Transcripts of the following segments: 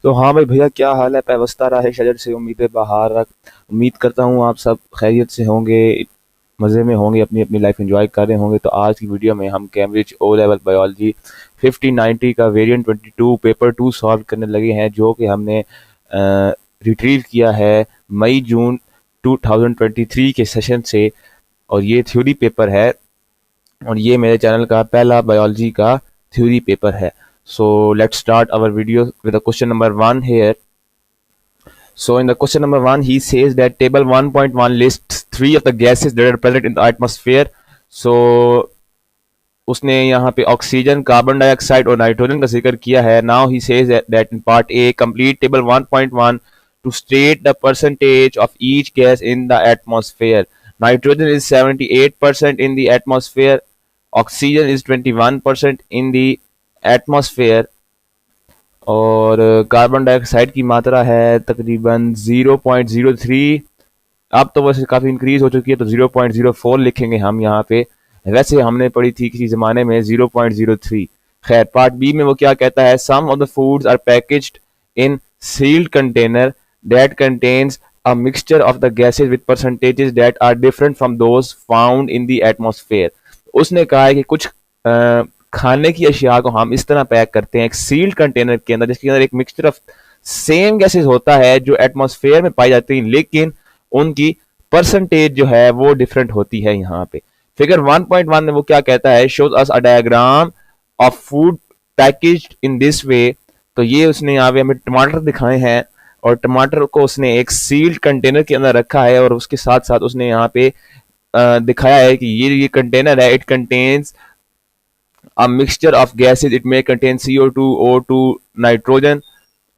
तो हाँ भाई भैया, क्या हाल है? पैवस्ता राह शजर से उम्मीद बहार रख। उम्मीद करता हूँ आप सब खैरियत से होंगे, मज़े में होंगे, अपनी अपनी लाइफ एंजॉय कर रहे होंगे। तो आज की वीडियो में हम कैम्ब्रिज ओ लेवल बायोलॉजी 1590 का वेरिएंट 22 पेपर 2 सॉल्व करने लगे हैं, जो कि हमने रिट्रीव किया है मई जून 2023 के सेशन से। और ये थ्योरी पेपर है, और ये मेरे चैनल का पहला बायोलॉजी का थ्योरी पेपर है। So let's start our video with the question number 1 here. So in the question number 1, he says that table 1.1 lists 3 of the gases that are present in the atmosphere. So उसने यहाँ पे oxygen, carbon dioxide और nitrogen का जिक्र किया है. Now he says that in part A, complete table 1.1 to state the percentage of each gas in the atmosphere. Nitrogen is 78% in the atmosphere. Oxygen is 21% in the atmosphere. और carbon dioxide की मात्रा है तकरीबन 0.03. अब तो वैसे काफ़ी increase हो चुकी है, तो 0.04 लिखेंगे हम यहाँ पे. वैसे हमने पढ़ी थी किसी ज़माने में 0.03. खैर, पार्ट बी में वो क्या कहता है? Some of the foods are packaged in sealed container that contains a mixture of the gases with percentages that are different from those found in the atmosphere. उसने कहा है कि कुछ खाने की अशिया को हम इस तरह पैक करते हैं एक सील्ड कंटेनर के अंदर, जिसके अंदर एक मिक्सचर ऑफ सेम गैसेस होता है जो एटमॉस्फेयर में पाई जाती हैं, लेकिन उनकी परसेंटेज जो है वो डिफरेंट होती है. यहाँ पे फिगर 1.1 में वो क्या कहता है? Shows us a diagram of food packaged in this way. तो ये उसने यहाँ पे हमें टमाटर दिखाए हैं, और टमाटर को उसने एक सील्ड कंटेनर के अंदर रखा है, और उसके साथ साथ उसने यहाँ पे दिखाया है कि ये कंटेनर है. It contains a mixture of gases. It may contain CO2, O2, nitrogen.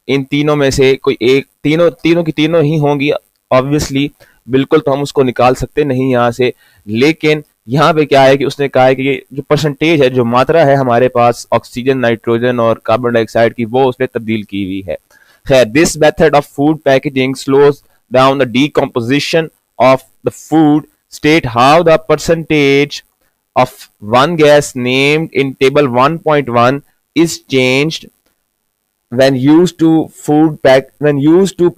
इन तीनों में से कोई एक, तीनों की तीनों ही होंगी ऑब्वियसली. बिल्कुल तो हम उसको निकाल सकते नहीं यहाँ से, लेकिन यहाँ पे क्या है कि उसने कहा है कि ये जो परसेंटेज है, जो मात्रा है हमारे पास ऑक्सीजन, नाइट्रोजन और कार्बन डाइऑक्साइड की, वो उसने तब्दील की हुई है. खैर, this method of food packaging slows down the decomposition of the food. State how the percentage of one gas named in table 1.1 is changed when used to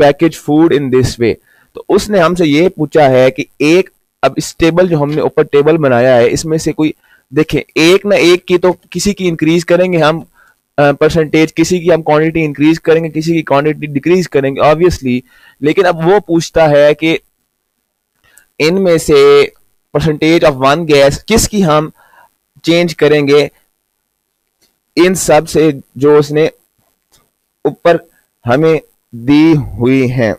package food in this way. तो उसने हमसे ये पूछा है कि एक, अब इस टेबल जो हमने ऊपर टेबल बनाया है, इसमें से कोई देखें, एक ना एक की तो किसी की इंक्रीज करेंगे हम परसेंटेज, किसी की हम क्वांटिटी इंक्रीज करेंगे, किसी की क्वांटिटी डिक्रीज करेंगे ऑब्वियसली. लेकिन अब वो पूछता है कि इनमें से परसेंटेज ऑफ वन गैस किसकी हम चेंज करेंगे इन सब से जो उसने ऊपर हमें दी हुई हैं.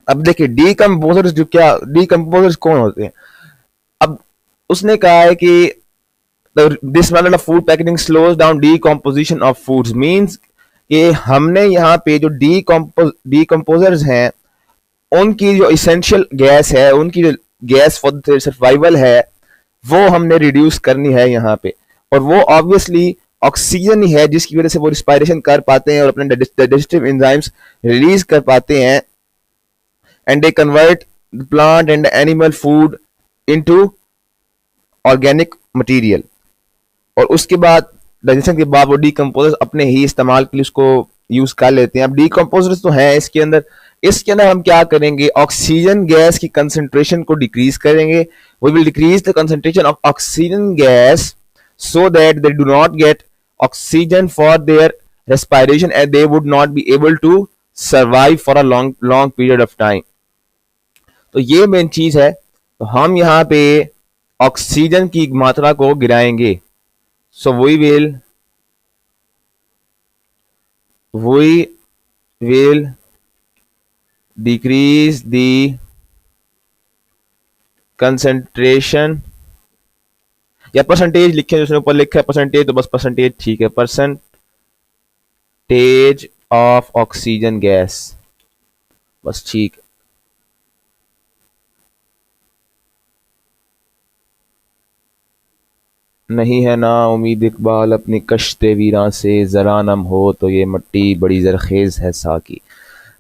अब देखिए, डीकम्पोजर्स डीकम्पोजर्स कौन होते हैं? अब उसने कहा है कि this method of food packaging slows down decomposition of foods. Means कि हमने यहाँ पे जो डीकम्पोजर्स हैं, उनकी जो इसेंशियल गैस है, उनकी जो गैस फॉर सर्वाइवल है, वो हमने रिड्यूस करनी है यहाँ पे. और वो ऑब्वियसली ऑक्सीजन ही है, जिसकी वजह से वो रिस्पायरेशन कर पाते हैं और अपने डाइजेस्टिव एंजाइम्स रिलीज कर पाते हैं. And they convert plant and animal food into organic material. और उसके बाद डाइजेशन के बाद वो डीकम्पोजर्स अपने ही इस्तेमाल के लिए उसको यूज कर लेते हैं. अब डीकम्पोजर्स तो हैं इसके अंदर हम क्या करेंगे? ऑक्सीजन गैस की कंसंट्रेशन को डिक्रीज करेंगे. We will decrease the concentration of oxygen gas so that they do not get oxygen for their respiration and they would not be able to survive for a long period of time. तो ये main चीज है. तो हम यहाँ पे oxygen की मात्रा को गिराएंगे. So we will decrease the concentration, या परसेंटेज लिखे, उसने ऊपर लिखा है परसेंटेज, तो बस परसेंटेज ठीक है. परसेंटेज ऑफ ऑक्सीजन गैस, बस ठीक. नहीं है ना उम्मीद इकबाल अपनी कश्ते वीरां से, जरा नम हो तो ये मट्टी बड़ी जरखेज है साकी.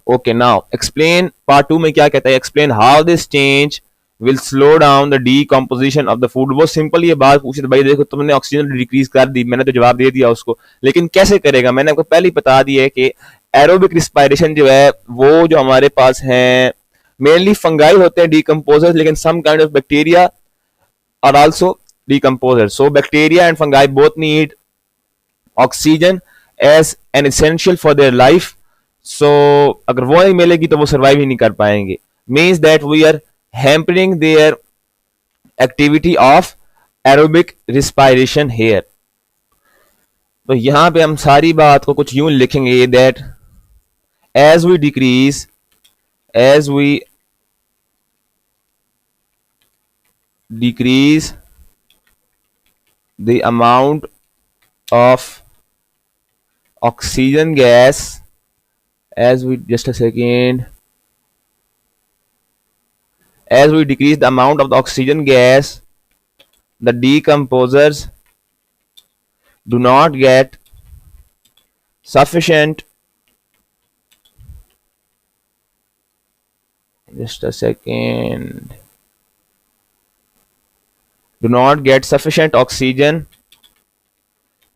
Okay, now explain. पार्ट 2 में क्या कहता है? Explain how this change will slow down the decomposition of the food. वो सिंपल ये बात पूछी तो भाई देखो, तुमने ऑक्सीजन डिक्रीज कर दी, मैंने तो जवाब दे दिया उसको, लेकिन कैसे करेगा? मैंने आपको पहले ही बता दिया है कि एरोबिक रिस्पायरेशन जो है वो जो हमारे पास है मेनली फंगाई होते हैं डिकम्पोजर्स, लेकिन some kind of bacteria are also decomposers. So bacteria and fungi both need oxygen as an essential for their life. So अगर वो नहीं मिलेगी तो वो सर्वाइव ही नहीं कर पाएंगे. Means that we are hampering their activity of aerobic respiration here. तो यहाँ पे हम सारी बात को कुछ यूं लिखेंगे that as we decrease the amount of oxygen gas, as we decrease the amount of the oxygen gas, the decomposers do not get sufficient do not get sufficient oxygen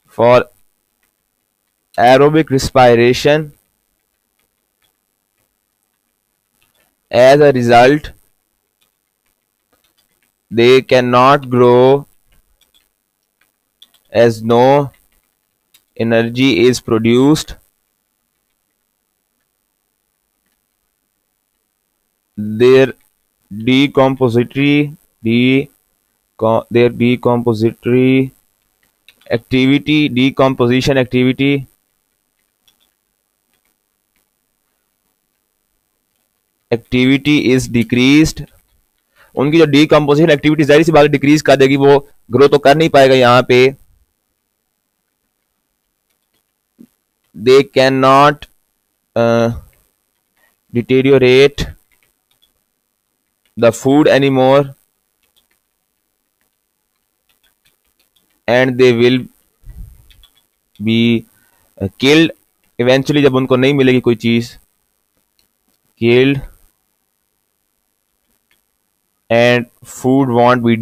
for aerobic respiration. As a result, they cannot grow as no energy is produced. Their decompository decomposition activity is decreased. उनकी जो decomposition activity जाहिर सी बात decrease कर देगी, वो grow तो कर नहीं पाएगा यहाँ पे. They cannot deteriorate the food anymore, and they will be killed eventually. जब उनको नहीं मिलेगी कोई चीज, killed, and food won't be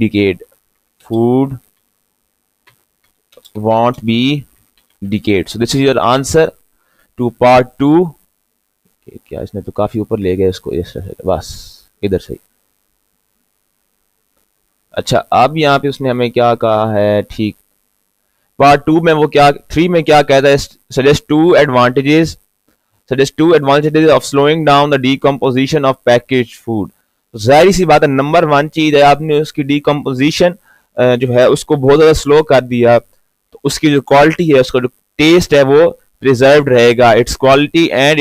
decayed. So this is your answer to part 2. क्या इसने तो काफी ऊपर ले गया इसको, बस इधर से. अच्छा, अब यहाँ पे उसने हमें क्या कहा है, ठीक. पार्ट 2 में वो क्या 3 में क्या कहता है, suggest two advantages of slowing down the decomposition of packaged food. तो जाहिर सी बात है, नंबर 1 चीज है, आपने उसकी डिकम्पोजिशन जो है उसको बहुत ज्यादा स्लो कर दिया, तो उसकी जो क्वालिटी है, उसका जो टेस्ट है वो प्रिजर्व्ड रहेगा. It's quality and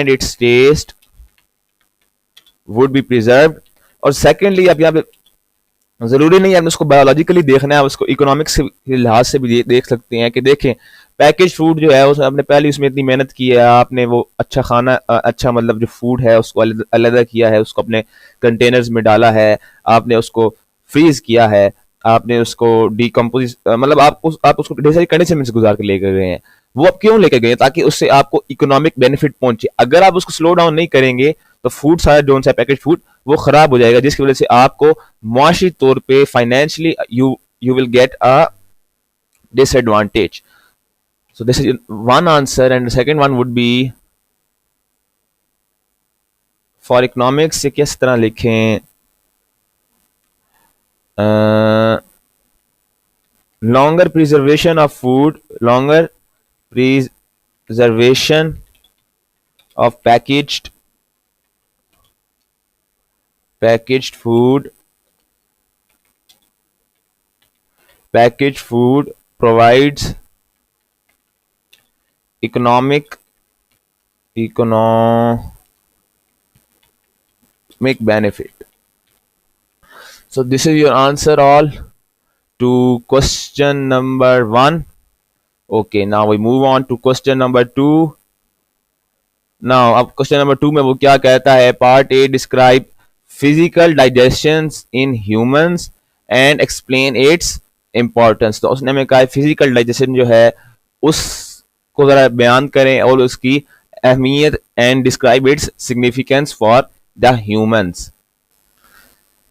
its taste would be preserved. और सेकेंडली, अब यहाँ पे जरूरी नहीं है आपने उसको बायोलॉजिकली देखना है, उसको इकोनॉमिक्स के लिहाज से भी देख सकते हैं कि देखें पैकेज फूड जो है उसमें आपने पहले उसमें इतनी मेहनत की है, आपने वो अच्छा खाना, अच्छा मतलब जो फूड है उसको अलग किया है, उसको अपने कंटेनर्स में डाला है, आपने उसको फ्रीज किया है, आपने उसको डिकम्पोज मतलब आप उसको ढेर सारी कंडीशन से गुजार के लेकर गए हैं. वो आप क्यों लेकर गए, ताकि उससे आपको इकोनॉमिक बेनिफिट पहुंचे. अगर आप उसको स्लो डाउन नहीं करेंगे तो फूड सारा जो सा पैकेज फूड वो खराब हो जाएगा, जिसकी वजह से आपको मुआशी तौर पे financially you will get a disadvantage. So this is one answer, and the second one would be for economics से किस तरह लिखें, longer preservation of food, longer preservation of packaged food provides economic benefit. So this is your answer all to question number 1. Okay, now we move on to question number 2. Now अब question number 2 में वो क्या कहता है, part A describe physical digestions in humans and explain its importance. तो उसने हमें कहा फिजिकल डाइजेशन जो है उसको जरा बयान करें और उसकी अहमियत, and describe its significance for the humans.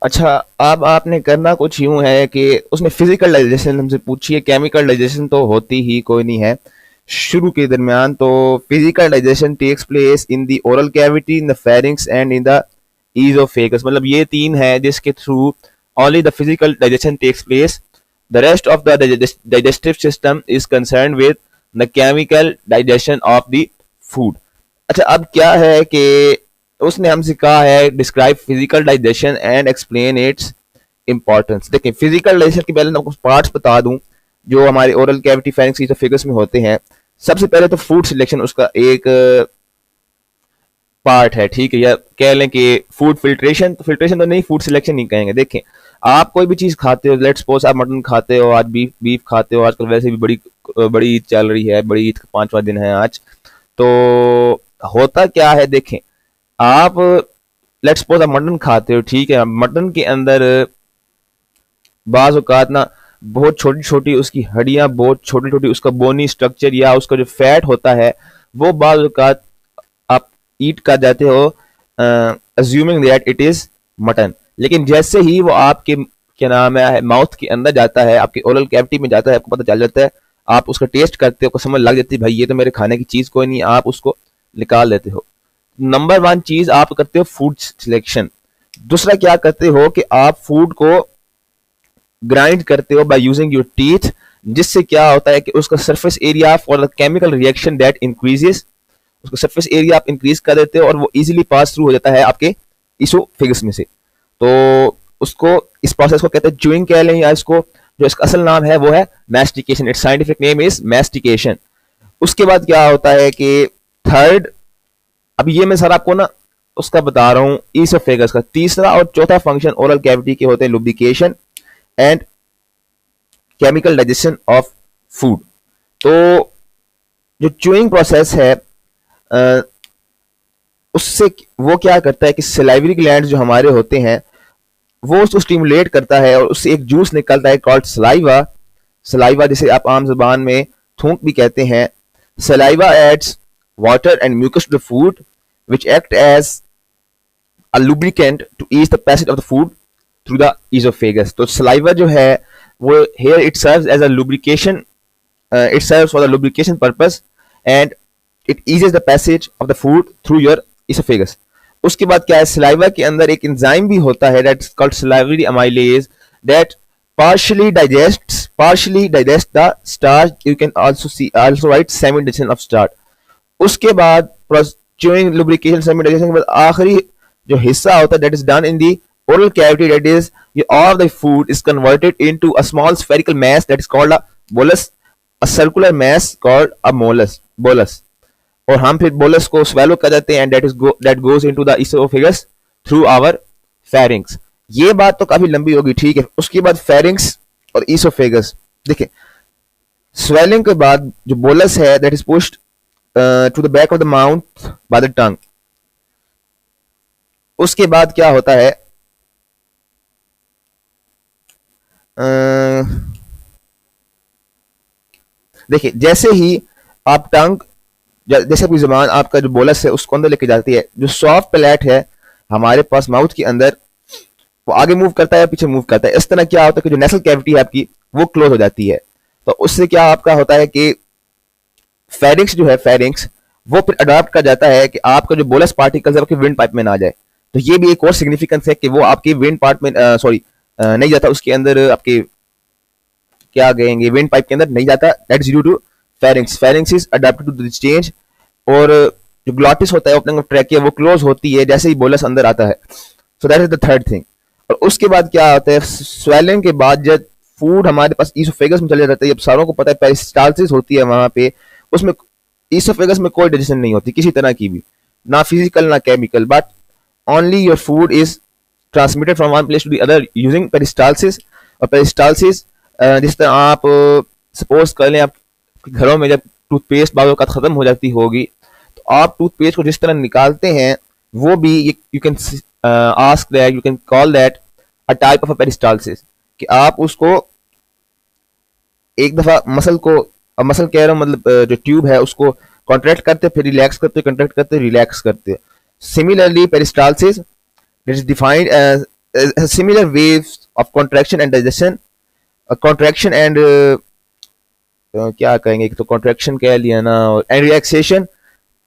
अच्छा, अब आपने करना कुछ यूं है कि उसमें फिजिकल डाइजेशन हमसे पूछिए, केमिकल डाइजेशन तो होती ही कोई नहीं है शुरू के दरमियान। तो physical digestion takes place in the oral cavity, in the pharynx and in the oesophagus. मतलब ये तीन है जिसके through only the physical digestion takes place. The rest of the digestive system is concern with the chemical digestion of the food. अच्छा, अब क्या है कि उसने हमसे कहा है describe physical digestion and explain its importance. देखिए, फिजिकल डाइजेशन के पहले मैं आपको पार्ट्स बता दूं जो हमारे ओरल कैविटी फेरिंक्स ईसोफेगस में होते हैं। सबसे पहले तो फूड सिलेक्शन उसका एक पार्ट है, ठीक है, या कह लें कि फूड फिल्ट्रेशन। तो फिल्ट्रेशन तो नहीं, फूड सिलेक्शन नहीं कहेंगे। देखें, आप कोई भी चीज खाते हो, लेट्स सपोज आप मटन खाते हो, आज बीफ बीफ खाते हो, आजकल वैसे भी बड़ी बड़ी ईद चल रही है, बड़ी ईद का 5वां दिन है आज। तो होता क्या है, देखें, आप लेट्स सपोज आप मटन खाते हो, ठीक है, मटन के अंदर बाज औकात ना बहुत छोटी छोटी उसकी हड्डियां, बहुत छोटी छोटी उसका बोनी स्ट्रक्चर या उसका जो फैट होता है, वो बाज औकात आप ईट कर जाते हो assuming that it is mutton. लेकिन जैसे ही वो आपके क्या नाम है माउथ के अंदर जाता है, आपके ओरल कैविटी में जाता है, आपको पता चल जाता है, आप उसका टेस्ट करते हो, आपको समझ लग जाती है भाई ये तो मेरे खाने की चीज कोई नहीं, आप उसको निकाल लेते हो। नंबर वन चीज आप करते हो फूड सिलेक्शन। दूसरा क्या करते हो कि आप फूड को ग्राइंड करते हो बाय यूजिंग योर टीथ, जिससे क्या होता है कि उसका surface area for the chemical reaction that increases, उसका सरफेस एरिया आप इंक्रीज कर देते हो और वो इजीली पास थ्रू हो जाता है आपके इसोफेगस में से। तो उसको, इस प्रोसेस को कहते हैं च्यूइंग कह लें, या इसको जो इसका असल नाम है वो है mastication. It's scientific name is mastication. उसके बाद क्या होता है कि थर्ड, अब ये मैं सर आपको ना उसका बता रहा हूं ईसोफेगस का। तीसरा और चौथा फंक्शन ओरल कैविटी के होते हैं lubrication and chemical digestion of food. तो जो च्यूइंग प्रोसेस है उससे वो क्या करता है कि सलाइवरी ग्लैंड जो हमारे होते हैं वो उसको स्टिमुलेट करता है और उससे एक जूस निकलता है कॉल्ड सलाइवा। सलाइवा जिसे आप आम जुबान में थूक भी कहते हैं। Saliva adds water and mucus to the food which act as a lubricant to ease the passage of the food through the esophagus. तो saliva जो है वो here it serves as a lubrication, it serves for the lubrication purpose and it eases the passage of the food through your esophagus. उसके बाद क्या है, saliva के अंदर एक enzyme भी होता है that's called salivary amylase that partially digest the starch. You can also write semi digestion of starch. उसके बाद च्यूइंग लुब्रिकेशन सेमिडाइजेशन के बाद आखिरी जो हिस्सा होता है that is done in the oral cavity, that is all the food is converted into a small spherical mass that is called a bolus, a circular mass called a molus bolus. और हम फिर bolus को swallow कर देते हैं and that goes into the oesophagus through our pharynx. ये बात तो काफी लंबी होगी, ठीक है। उसके बाद फेरिंग्स और इसोफेगस, देखिए स्वेलिंग के बाद जो बोलस है that is pushed to the back of the mouth by the tongue। उसके बाद क्या होता है, देखिए जैसे ही आप टंग, जैसे अपनी जुबान आपका जो बोलस है उसको अंदर लेके जाती है, जो सॉफ्ट पैलेट है हमारे पास माउथ के अंदर वो आगे मूव करता है, पीछे मूव करता है। इस तरह क्या होता है कि जो नेसल कैविटी है आपकी वो क्लोज हो जाती है। तो उससे क्या आपका होता है कि फेरिंग्स जो है, फेरिंग्स वो फिर अडॉप्ट कर जाता है कि आपका जो बोलस पार्टिकल्स है आपके विंड पाइप में ना जाए। तो ये भी एक और सिग्निफिकेंस है कि वो आपके विंड पार्ट में नहीं जाता, उसके अंदर आपके क्या कहेंगे विंड पाइप के अंदर नहीं जाता। That is due to pharynx. Pharynx is adapted to this change. और जो ग्लॉटिस होता है ओपनिंग ऑफ ट्रैकिया वो क्लोज होती है जैसे ही बोलस अंदर आता है। So that is the third thing. और उसके बाद क्या होता है, स्वेलिंग के बाद जब फूड हमारे पास इसोफेगस में चले जाता है, अब सारों को पता है पेरिस्टाल्सिस होती है वहां पे, उसमें इसोफेगस में कोई डाइजेशन नहीं होती किसी तरह की भी, ना फिजिकल ना chemical, but only your food is transmitted from one place to the other using peristalsis. और पेरिस्टाल्सिस जिस तरह आप सपोज कर लें आप घरों में जब टूथपेस्ट बालों का खत्म हो जाती होगी तो आप टूथपेस्ट को जिस तरह निकालते हैं वो भी you can ask that, you can call that a type of a peristalsis. कि आप उसको एक दफा मसल कह रहा हूं मतलब जो ट्यूब है उसको कॉन्ट्रैक्ट करते फिर रिलैक्स करते, कॉन्ट्रैक्ट करते रिलैक्स करते। Similarly peristalsis it is defined as similar waves of contraction and digestion, contraction and क्या कहेंगे, एक तो contraction कह लिया ना, and relaxation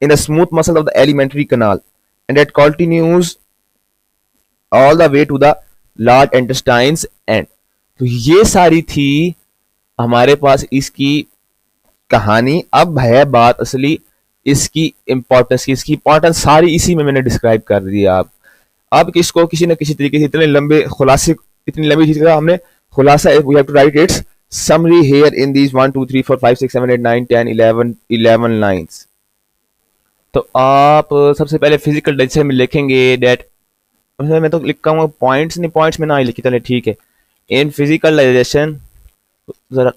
in the smooth muscle of the alimentary canal, and that continues all the way to the large intestines end. तो ये सारी थी हमारे पास इसकी कहानी। अब है बात असली इसकी इंपॉर्टेंस की। इसकी इंपॉर्टेंस सारी इसी में मैंने डिस्क्राइब कर दिया। आप अब इसको किसी न किसी तरीके से इतने लंबे खुलासे, इतनी लंबी चीज का हमने खुलासा, we have to write its summary here in these 1 2 3 4 5 6 7 8 9 10 11 lines. तो आप सबसे पहले फिजिकल डाइजेशन में लिखेंगे डेट, मैं तो लिखा हूँ पॉइंट्स, नहीं पॉइंट्स में ना ही लिखी, चले ठीक है। इन फिजिकल डाइजेशन जरा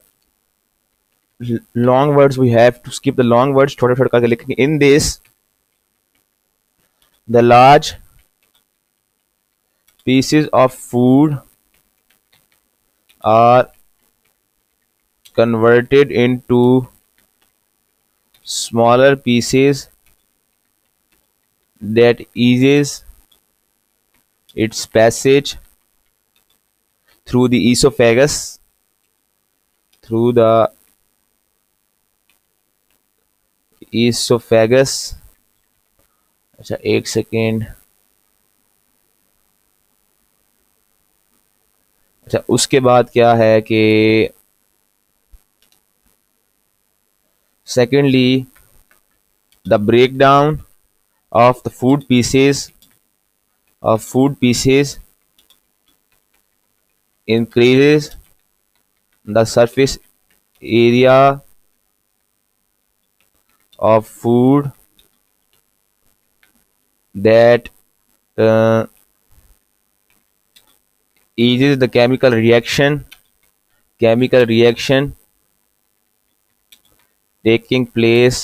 long words we have to skip the long words, छोटे छोटे करके लिखेंगे। In this the large pieces of food are converted into smaller pieces that eases its passage through the esophagus, through the esophagus। अच्छा एक second, अच्छा उसके बाद क्या है कि secondly the breakdown of the food pieces increases the surface area of food that eases the chemical reaction taking place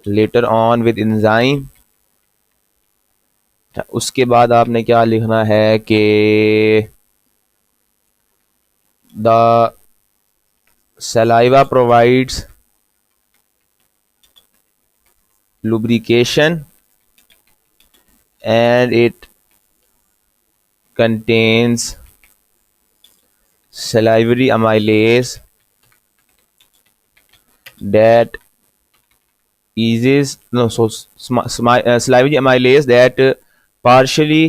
later on with enzyme। उसके बाद आपने क्या लिखना है कि the saliva provides lubrication and it contains salivary amylase that eases no so salivary amylase that partially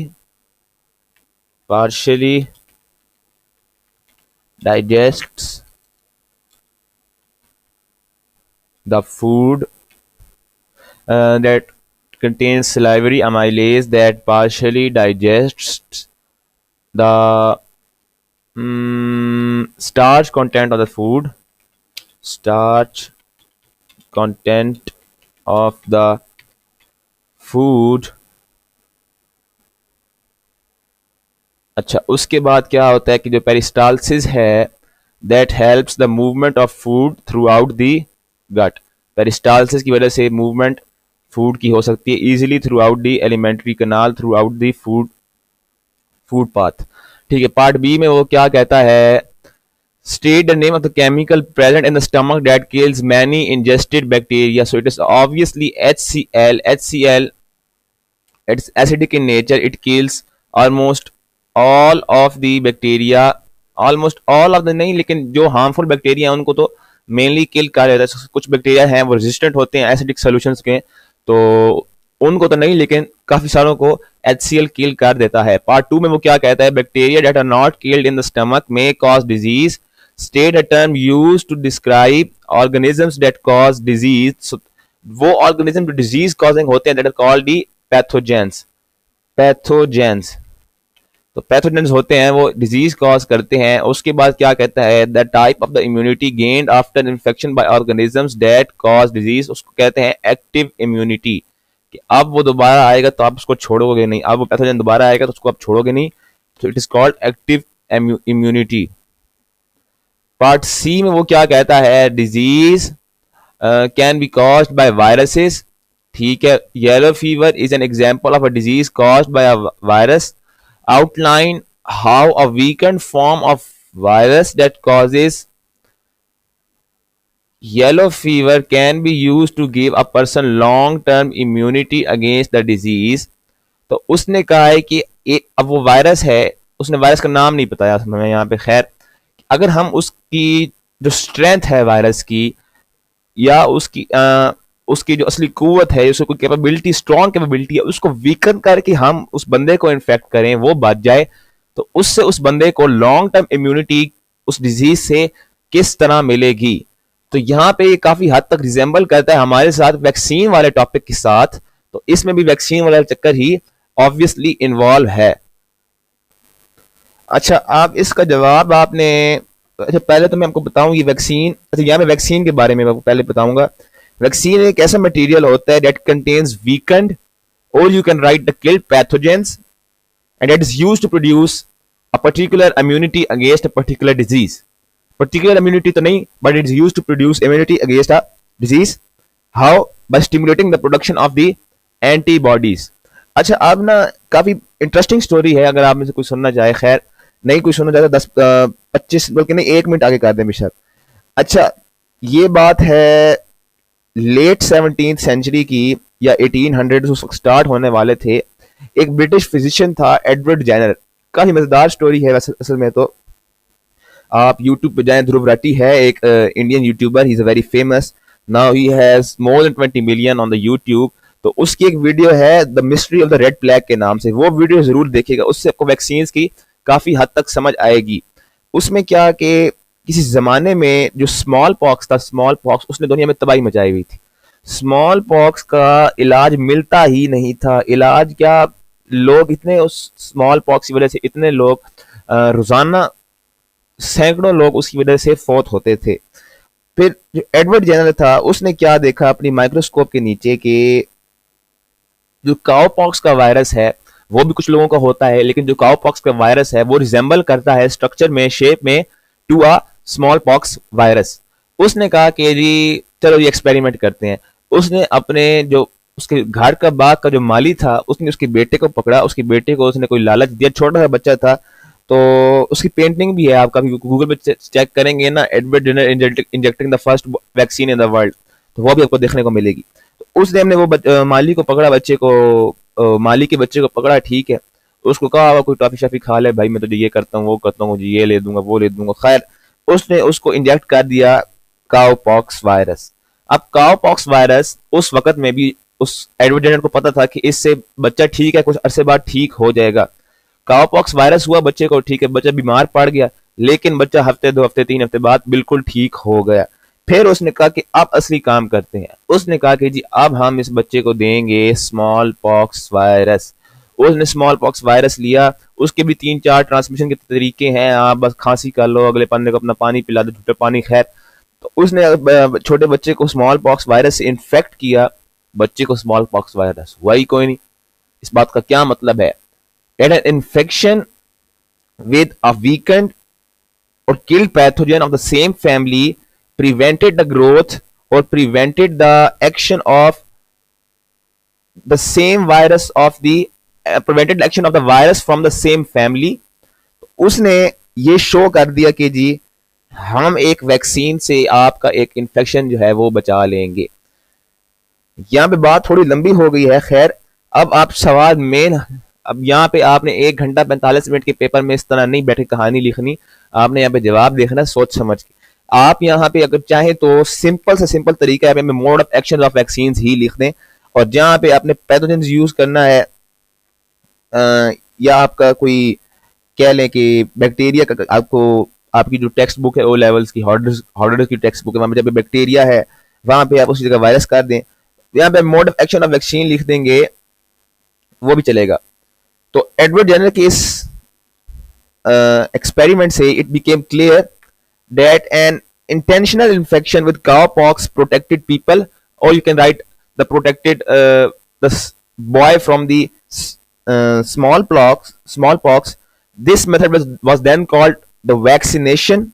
digests the food that contains salivary amylase that partially digests the starch content of the food, starch content of the food। अच्छा उसके बाद क्या होता है कि जो peristalsis है that helps the movement of food throughout the gut. Peristalsis की वजह से मूवमेंट फूड की हो सकती है easily throughout the alimentary canal, throughout the food path. ठीक है, पार्ट बी में वो क्या कहता है, state the name of the chemical present in the stomach that kills many ingested bacteria। So it is obviously HCl। HCl, it's acidic in nature, it kills almost all of the bacteria, almost all of the नहीं, लेकिन जो harmful bacteria हैं उनको तो mainly kill कर देता है। कुछ bacteria हैं वो resistant होते हैं acidic solutions के, तो उनको तो नहीं, लेकिन काफी सारों को HCl kill कर देता है। पार्ट 2 में वो क्या कहता है, bacteria that are not killed in the stomach may cause disease। State a term used to describe organisms that cause disease। So, वो organism जो disease causing होते हैं that are called the pathogens। तो पैथोजेंस होते हैं वो disease cause करते हैं। उसके बाद क्या कहता है, the type of the immunity gained after infection by organisms that cause disease, उसको कहते हैं एक्टिव इम्यूनिटी। कि अब वो दोबारा आएगा तो आप उसको छोड़ोगे नहीं, अब वो पैथोजन दोबारा आएगा तो उसको आप छोड़ोगे नहीं, तो it is called active immunity. Part C में वो क्या कहता है, disease can be caused by viruses. ठीक है, yellow fever is an example of a disease caused by a virus. Outline how a weakened form of virus that causes yellow fever can be used to give a person long-term immunity against the disease। तो उसने कहा है कि अब वो virus है, उसने virus का नाम नहीं बताया हमें यहाँ पे। खैर, अगर हम उसकी जो स्ट्रेंथ है वायरस की, या उसकी जो असली कुव्वत है, उसकी कोई कैपेबिलिटी, स्ट्रॉन्ग कैपेबिलिटी है, उसको वीकन करके हम उस बंदे को इन्फेक्ट करें, वो बच जाए, तो उससे उस बंदे को लॉन्ग टर्म इम्यूनिटी उस डिजीज से किस तरह मिलेगी। तो यहाँ पे ये काफी हद तक रिजेंबल करता है हमारे साथ वैक्सीन वाले टॉपिक के साथ। तो इसमें भी वैक्सीन वाला चक्कर ही ऑब्वियसली इन्वॉल्व है। अच्छा, आप इसका जवाब आपने, अच्छा पहले तो मैं आपको बताऊं ये वैक्सीन, अच्छा यहाँ पे वैक्सीन के बारे में मैं आपको पहले बताऊंगा। वैक्सीन एक ऐसा मटेरियल होता है दैट कंटेन्स वीकेंड और you can write the killed pathogens and it is used to produce a particular immunity against a particular disease. Particular immunity तो नहीं, but it is used to produce immunity against a disease. How? By stimulating the production of the antibodies. अच्छा, अब ना काफी interesting story है, अगर आप में से कोई सुनना चाहे। खैर, नहीं कोई सुनना चाहता 10-25 बल्कि नहीं 1 मिनट आगे कर दें बेशक। अच्छा, ये बात है लेट 17th सेंचुरी की या 1800 स्टार्ट होने वाले थे। एक ब्रिटिश फिजिशियन था एडवर्ड जेनर। काफी मजेदार स्टोरी है वैसे असल में तो। आप यूट्यूब पे जाएं, ध्रुव राठी है एक Indian YouTuber, he is very famous now, he has more than 20 million on the YouTube. तो उसकी एक वीडियो है the mystery of the red plague के नाम से, वो वीडियो जरूर देखिएगा, उससे आपको वैक्सीन की काफी हद तक समझ आएगी। उसमें क्या कि किसी जमाने में जो स्मॉल पॉक्स था, स्मॉल पॉक्स उसने दुनिया में तबाही मचाई हुई थी। स्मॉल पॉक्स का इलाज मिलता ही नहीं था। इलाज क्या, लोग इतने उस स्मॉल पॉक्स की वजह से, इतने लोग रोजाना सैकड़ों लोग उसकी वजह से फौत होते थे। फिर जो एडवर्ड जेनर था उसने क्या देखा अपनी माइक्रोस्कोप के नीचे कि जो काउपॉक्स का वायरस है वो भी कुछ लोगों का होता है, लेकिन जो काउपॉक्स का वायरस है वो रिजेंबल करता है स्ट्रक्चर में, शेप में, to a smallpox virus. उसने कहा कि जी चलो ये एक्सपेरिमेंट करते हैं। उसने अपने जो उसके घर का बाग का जो माली था, उसने उसके बेटे को पकड़ा, उसके बेटे को उसने कोई लालच दिया, छोटा सा बच्चा था। तो उसकी पेंटिंग भी है, आप कभी गूगल पे चेक करेंगे ना, Edward Jenner injecting the first vaccine in the world, तो वो भी आपको देखने को मिलेगी। तो उसने हमने वो माली को पकड़ा, बच्चे को, माली के बच्चे को पकड़ा, ठीक है, उसको कहा कोई टॉफी शाफी खा ले भाई, मैं तुझे ये करता हूँ वो करता हूँ, ये ले दूंगा वो ले दूंगा। खैर, उसने उसको इंजेक्ट कर दिया काउपॉक्स वायरस। अब काउपॉक्स वायरस उस वक्त में भी उस एडवर्ड जेनर को पता था कि इससे बच्चा ठीक है, कुछ अरसे बाद ठीक हो जाएगा। काउपॉक्स वायरस हुआ बच्चे को, ठीक है, बच्चा बीमार पड़ गया, लेकिन बच्चा हफ्ते 2 हफ्ते 3 हफ्ते बाद बिल्कुल ठीक हो गया। फिर उसने कहा कि अब असली काम करते हैं। उसने कहा कि जी अब हम इस बच्चे को देंगे स्मॉल पॉक्स वायरस। उसने स्मॉल पॉक्स वायरस लिया, उसके भी 3-4 ट्रांसमिशन के तरीके हैं, आप बस खांसी कर लो, अगले बंदे को अपना पानी पिला दो, झूठा पानी। खैर, तो उसने छोटे बच्चे को स्मॉल पॉक्स वायरस से इन्फेक्ट किया, बच्चे को स्मॉल पॉक्स वायरस हुआ ही कोई नहीं। इस बात का क्या मतलब है? That an infection with a weakened or killed pathogen of the same family prevented the growth or prevented the action of the same virus of the prevented the action of the virus from the same family। उसने ये show कर दिया कि जी हम एक vaccine से आपका एक इन्फेक्शन जो है वो बचा लेंगे। यहाँ पे बात थोड़ी लंबी हो गई है। खैर, अब आप सवाल मेन, अब यहाँ पे आपने 1 घंटा 45 मिनट के पेपर में इस तरह नहीं बैठे कहानी लिखनी, आपने यहाँ पे जवाब देखना सोच समझ के। आप यहाँ पे अगर चाहें तो सिंपल से सिंपल तरीका है, mode of action of vaccine ही लिख दें, और जहाँ पे आपने पैथोजन यूज करना है, या आपका कोई कह लें कि बैक्टीरिया का, आपको आपकी जो टेक्स्ट बुक है ओ लेवल्स की, हॉर्डर्स की टेक्स्ट बुक है, वहां पे जब बैक्टीरिया है वहां पे आप उसी जगह वायरस कर दें, यहाँ पे mode of action of vaccine लिख देंगे, वो भी चलेगा। तो एडवर्ड जेनर के इस एक्सपेरिमेंट से it became clear that an intentional infection with cowpox protected people, और you can write the protected the boy from the smallpox. This method was then called the vaccination,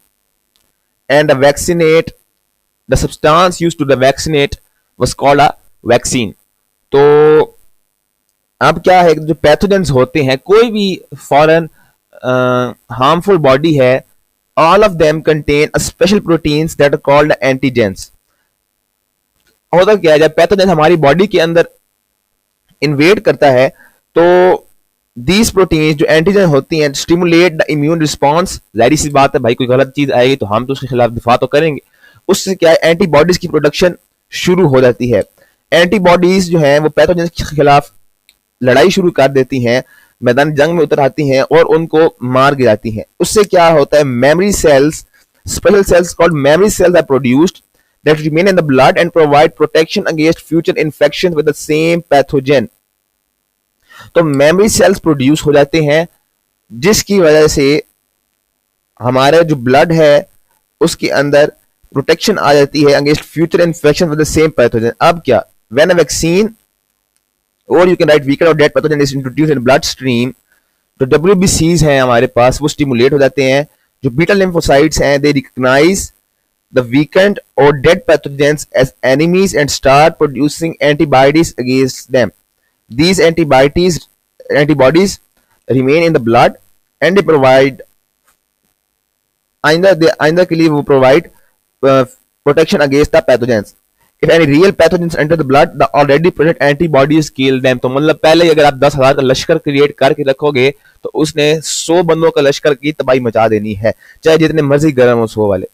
and the substance used to the vaccinate was called a vaccine। तो अब क्या है, जो pathogens होते हैं, कोई भी फॉरेन हार्मफुल बॉडी है, all of them contain special proteins that are called antigens. होता क्या है, जब पैथोजेंस हमारी बॉडी के अंदर इन्वेड करता है तो दीज प्रोटीन जो एंटीजन होती हैं स्टिमुलेट द इम्यून रिस्पॉन्स। जाहिर सी बात है भाई, कोई गलत चीज आएगी तो हम तो उसके खिलाफ दिफा तो करेंगे। उससे क्या है, एंटीबॉडीज की प्रोडक्शन शुरू हो जाती है। एंटीबॉडीज जो है वो पैथोजन के खिलाफ लड़ाई शुरू कर देती हैं, मैदान जंग में उतर आती हैं और उनको मार गिराती हैं। उससे क्या होता है, memory cells, special cells called memory cells are produced that remain in the blood and provide protection against future infections with the same pathogen। तो मेमोरी सेल्स प्रोड्यूस हो जाते हैं जिसकी वजह से हमारा जो ब्लड है उसके अंदर प्रोटेक्शन आ जाती है against future infection with the same pathogen. अब क्या, व्हेन अ वैक्सीन और यू कैन राइट वीकेंड और dead pathogen is introduced in blood stream, जो डब्ल्यूबीसीज हैं हमारे पास वो स्टिमुलेट हो जाते हैं। जो बीटा लिम्फोसाइट्स हैं दे recognise the weakened or dead pathogens as enemies and start producing antibodies against them. These antibodies remain in the blood and they provide आइंदा के लिए वो provide protection against the pathogens. If any real pathogens enter the blood, the already present antibodies kill them। तो मतलब पहले ही अगर आप 10,000 का लश्कर क्रिएट करके रखोगे तो उसने 100 बंदों का लश्कर की तबाही मचा देनी है, चाहे जितने मर्जी गर्म हो 100 वाले।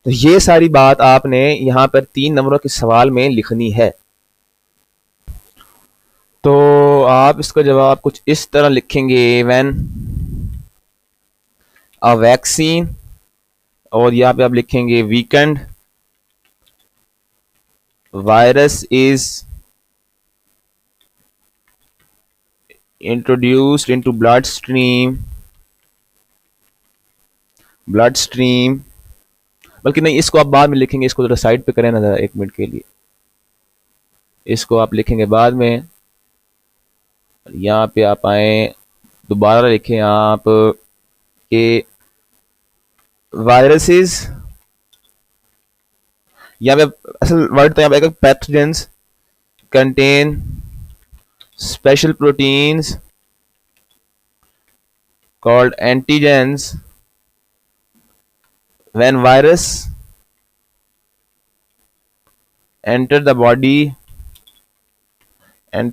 तो ये सारी बात आपने यहां पर 3 नंबरों के सवाल में लिखनी है। तो आप इसका जवाब कुछ इस तरह लिखेंगे, व्हेन अ वैक्सीन, और यहाँ पे आप लिखेंगे weekend virus is introduced into blood stream. बल्कि नहीं, इसको आप बाद में लिखेंगे, इसको जरा साइड पे करें ना जरा 1 मिनट के लिए, इसको आप लिखेंगे बाद में। यहाँ पे आप आए, दोबारा लिखें आप कि वायरसेस, यहाँ पे असल वर्ड तो यहाँ पे आएगा pathogens contain special proteins called antigens when virus enter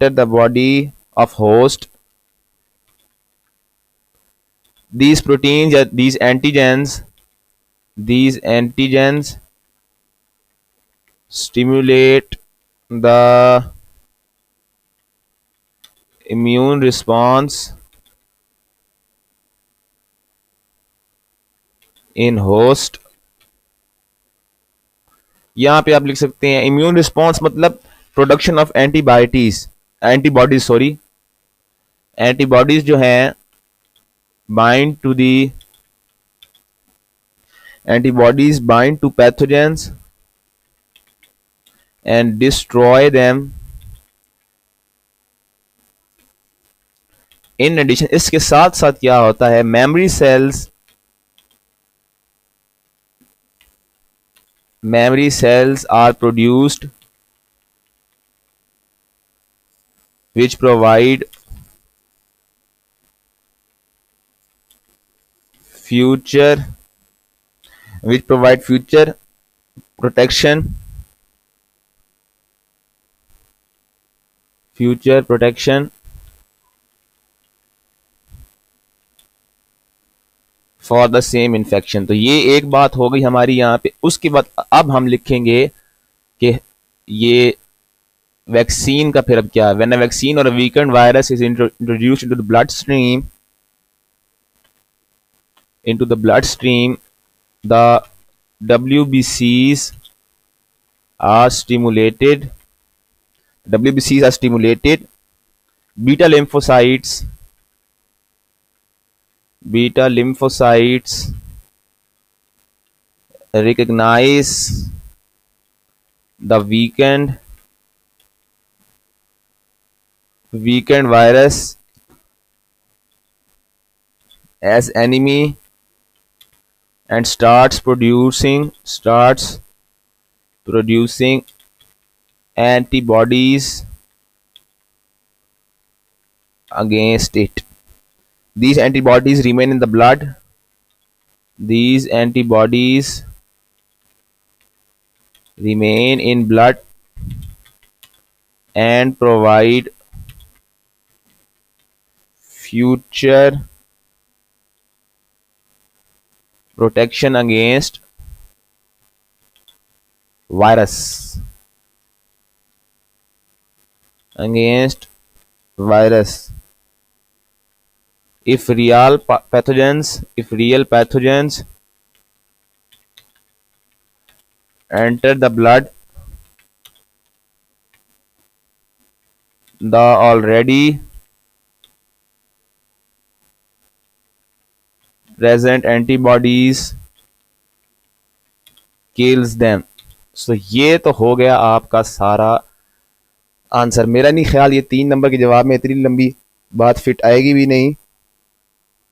the body of host। These proteins, these antigens stimulate the immune response in host। यहां पे आप लिख सकते हैं इम्यून रिस्पॉन्स मतलब प्रोडक्शन ऑफ एंटीबॉडीज जो हैं bind to pathogens and destroy them। In addition, इसके साथ साथ क्या होता है, memory cells are produced which provide future protection for the same infection. तो ये एक बात हो गई हमारी यहाँ पे। उसके बाद अब हम लिखेंगे कि ये वैक्सीन का फिर अब क्या है, व्हेन अ वैक्सीन और a weekend virus is introduced into the blood stream the WBCs are stimulated. Beta lymphocytes recognize the weakened virus as enemy and starts producing antibodies against it. These antibodies remain in the blood. These antibodies remain in blood and provide future protection against virus, against virus. If real pathogens enter the blood, the already present antibodies kills them. So ये तो हो गया आपका सारा answer. मेरा नहीं ख्याल ये 3 नंबर के जवाब में इतनी लंबी बात फिट आएगी भी नहीं,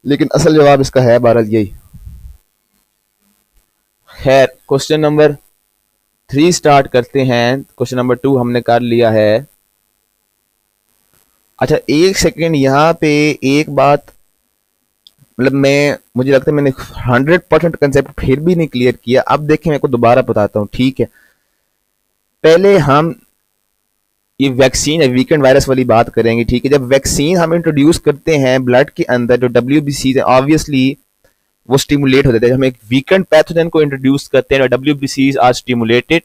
लेकिन असल जवाब इसका है बहरहाल यही। खैर, क्वेश्चन नंबर 3 स्टार्ट करते हैं। क्वेश्चन नंबर 2 हमने कर लिया है। अच्छा, एक सेकेंड, यहाँ पे एक बात, मतलब मुझे लगता है मैंने 100% कंसेप्ट फिर भी नहीं क्लियर किया। अब देखें, मैं को दोबारा बताता हूँ, ठीक है। पहले हम ये वैक्सीन या वीकेंड वायरस वाली बात करेंगे, ठीक है। जब वैक्सीन हम इंट्रोड्यूस करते हैं ब्लड के अंदर, जो WBC है, ऑब्वियसली वो स्टिमुलेट हो जाते हैं। हम एक वीकेंड पैथोजन को इंट्रोड्यूस करते हैं, WBCs आर स्टिमुलेटेड।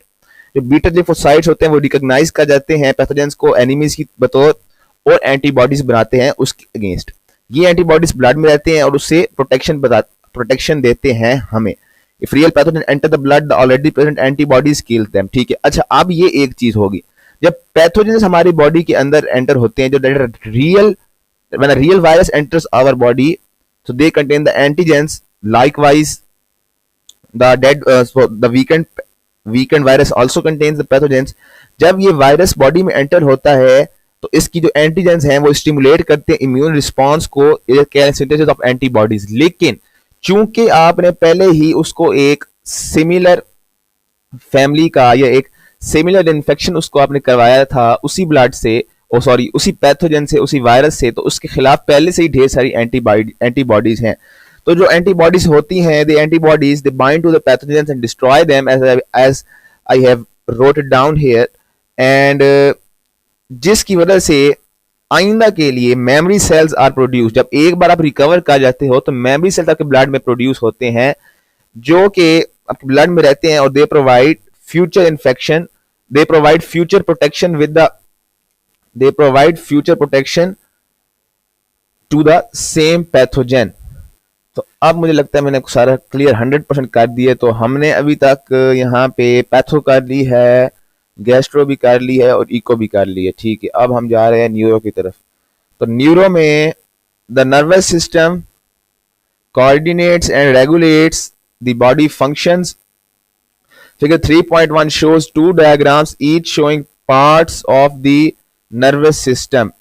जो बीटा लिम्फोसाइट्स होते हैं वो रिकॉग्नाइज कर जाते हैं पैथोजेंस को एनिमीज की बतौर, और एंटीबॉडीज बनाते हैं उसके अगेंस्ट। ये एंटीबॉडीज ब्लड में रहते हैं और उससे प्रोटेक्शन देते हैं हमें। If real pathogen enter the blood, the already present antibodies kill them, ठीक है। अच्छा, अब ये एक चीज होगी, जब पैथोजेंस हमारी बॉडी के अंदर एंटर होते हैं, जो real virus enters our body, so they contain the antigens. Likewise, the weakened virus also contains the pathogens. जब ये वायरस बॉडी में एंटर होता है तो इसकी जो एंटीजेंस हैं वो स्टिमुलेट करते हैं इम्यून रिस्पांस को, सिंथेसिस ऑफ एंटीबॉडीज। लेकिन चूंकि आपने पहले ही उसको एक सिमिलर फैमिली का या एक सिमिलर इन्फेक्शन उसको आपने करवाया था उसी ब्लड से, उसी पैथोजन से, उसी वायरस से, तो उसके खिलाफ पहले से ही ढेर सारी एंटीबॉडीज हैं। तो जो एंटीबॉडीज होती हैं, the antibodies they bind to the pathogens and destroy them, as I have wrote it down here, and जिसकी वजह से आइंदा के लिए मेमोरी सेल्स आर प्रोड्यूस। जब एक बार आप रिकवर कर जाते हो तो मेमोरी सेल्स आपके ब्लड में प्रोड्यूस होते हैं, जो कि आपके ब्लड में रहते हैं, और they provide future protection to the same pathogen. तो अब मुझे लगता है मैंने सारा क्लियर 100% कर दिया। तो हमने अभी तक यहाँ पे पैथो कर ली है, गैस्ट्रो भी कर ली है, और इको भी कर ली है, ठीक है। अब हम जा रहे हैं न्यूरो की तरफ। तो न्यूरो में the nervous system coordinates and regulates the body functions. Figure 3.1 shows 2 diagrams, each showing parts of the nervous system.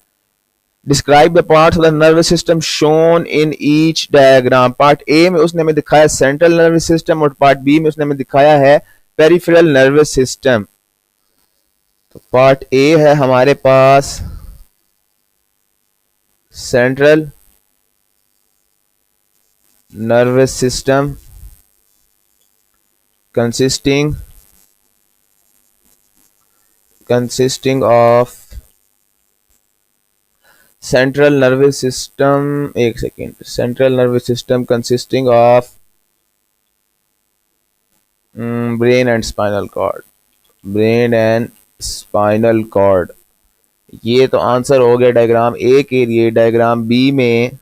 Describe the parts of the nervous system shown in each diagram. Part A में उसने हमें दिखाया central nervous system, और part B में उसने हमें दिखाया है पेरिफेरल नर्वस सिस्टम। तो पार्ट ए है हमारे पास central nervous system consisting of central nervous system, एक second, central nervous system consisting of brain and spinal cord। ये तो आंसर हो गया डायग्राम ए के लिए। डायग्राम बी में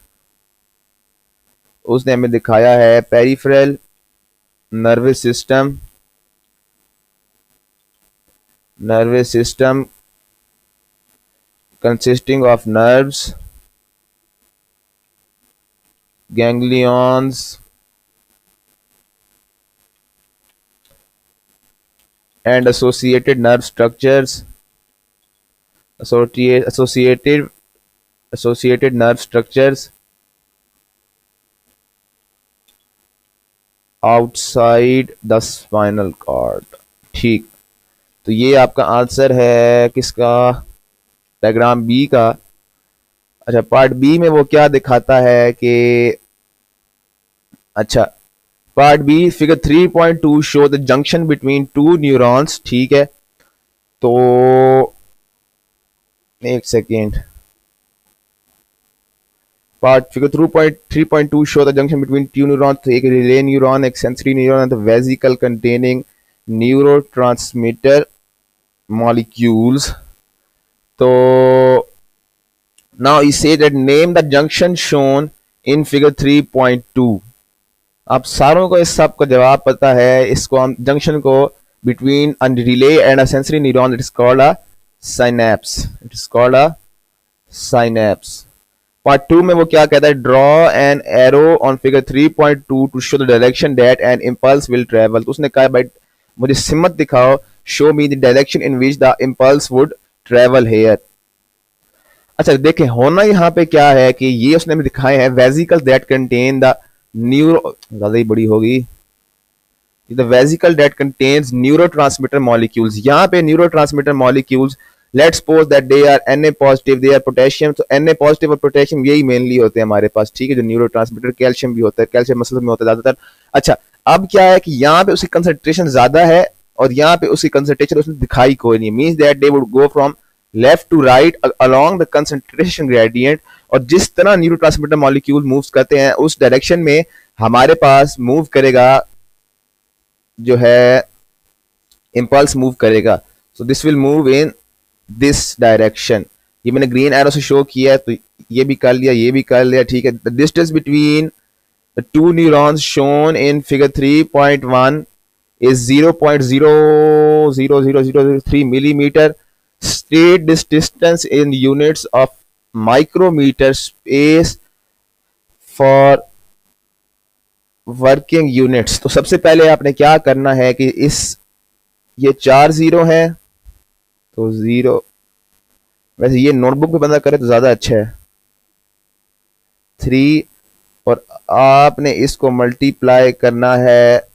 उसने हमें दिखाया है peripheral nervous system consisting of nerves, ganglions, and associated nerve structures, associated nerve structures outside the spinal cord, ठीक। तो ये आपका आंसर है किसका, डायग्राम बी का। अच्छा, पार्ट बी में वो क्या दिखाता है कि, अच्छा, part B figure 3.2 show the junction between 2 neurons, ठीक है। तो एक second, part figure 3.2 show the junction between two neurons. तो एक relay neuron, एक sensory neuron and the vesicle containing neurotransmitter molecules. तो now he say that name the junction shown in figure 3.2. आप सारों को इस सब का जवाब पता है. इसको हम जंक्शन को between a relay and a sensory neuron, it is called a synapse. It is called a synapse. Part 2 में वो क्या कहता है, draw an arrow on figure 3.2 to show the direction that an impulse will travel. तो उसने कहा भाई मुझे सिमत दिखाओ, show me the direction in which the impulse would travel here. अच्छा देखें होना यहाँ पे क्या है कि ये उसने हमें दिखाए हैं vesicle that contain the neuro, ज्यादा ही बड़ी होगी, the vesicle that contains neurotransmitter molecules. यहाँ पे neurotransmitter molecules, let's suppose that they are Na positive, they are potassium. तो Na पॉजिटिव और पोटेशियम यही मेनली होते हैं हमारे पास, ठीक है, जो न्यूरोट्रांसमीटर. कैल्शियम भी होता है, कैल्शियम मसल्स में होता है ज्यादातर. अच्छा अब क्या है कि यहाँ पे उसकी कंसंट्रेशन ज्यादा है और यहाँ पे उसकी कंसंट्रेशन उसने दिखाई कोई नहीं. Means that they would go from left to right along the concentration gradient. और जिस तरह न्यूरोट्रांसमीटर मॉलिक्यूल मूव्स करते हैं उस डायरेक्शन में हमारे पास मूव करेगा जो है इंपल्स मूव करेगा. So this will move in this direction. ये मैंने ग्रीन एरो से शो किया है, तो ये भी कर लिया, ये भी कर लिया, ठीक है. The distance between the two neurons shown in figure 3.1 is 0.00003 millimeter. State this distance in units of micrometer space for working units. तो सबसे पहले आपने क्या करना है कि इस ये 4 जीरो है तो जीरो, वैसे ये नोटबुक पे बंदा करे तो ज्यादा अच्छा है, 3 और आपने इसको मल्टीप्लाई करना है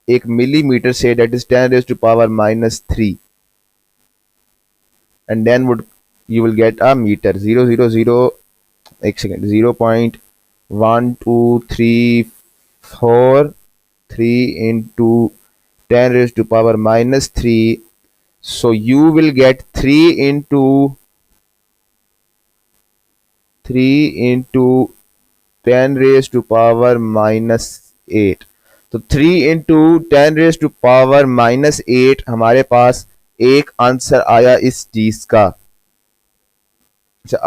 एक मिलीमीटर से, that is 10⁻³ and then would you will get a metre. 000 एक second 0.1234 into 10⁻³ so you will get 3 into 10⁻⁸. तो 3 into 10⁻⁸ हमारे पास एक आंसर आया इस चीज का. अच्छा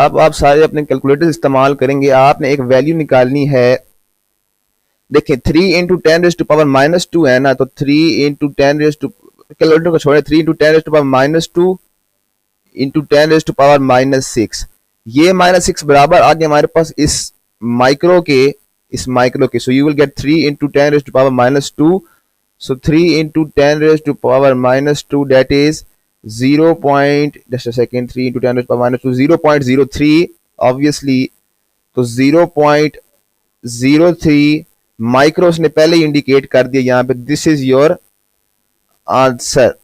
अब आप सारे अपने कैलकुलेटर इस्तेमाल करेंगे. आपने एक वैल्यू निकालनी है. देखें 3 into 10⁻² है ना, तो 3 into 10 कैलकुलेटर को छोड़े, 3 into 10⁻² into 10⁻⁻6. ये -6 बराबर आ गया हमारे पास इस माइक्रो के. So you will gate 3 into 10⁻². so 3 into 10⁻² that is 0. just a second, 3 into 10⁻², 0.03 obviously. तो 0.03 माइक्रोस ने पहले ही इंडिकेट कर दिया यहाँ पे. This is your answer.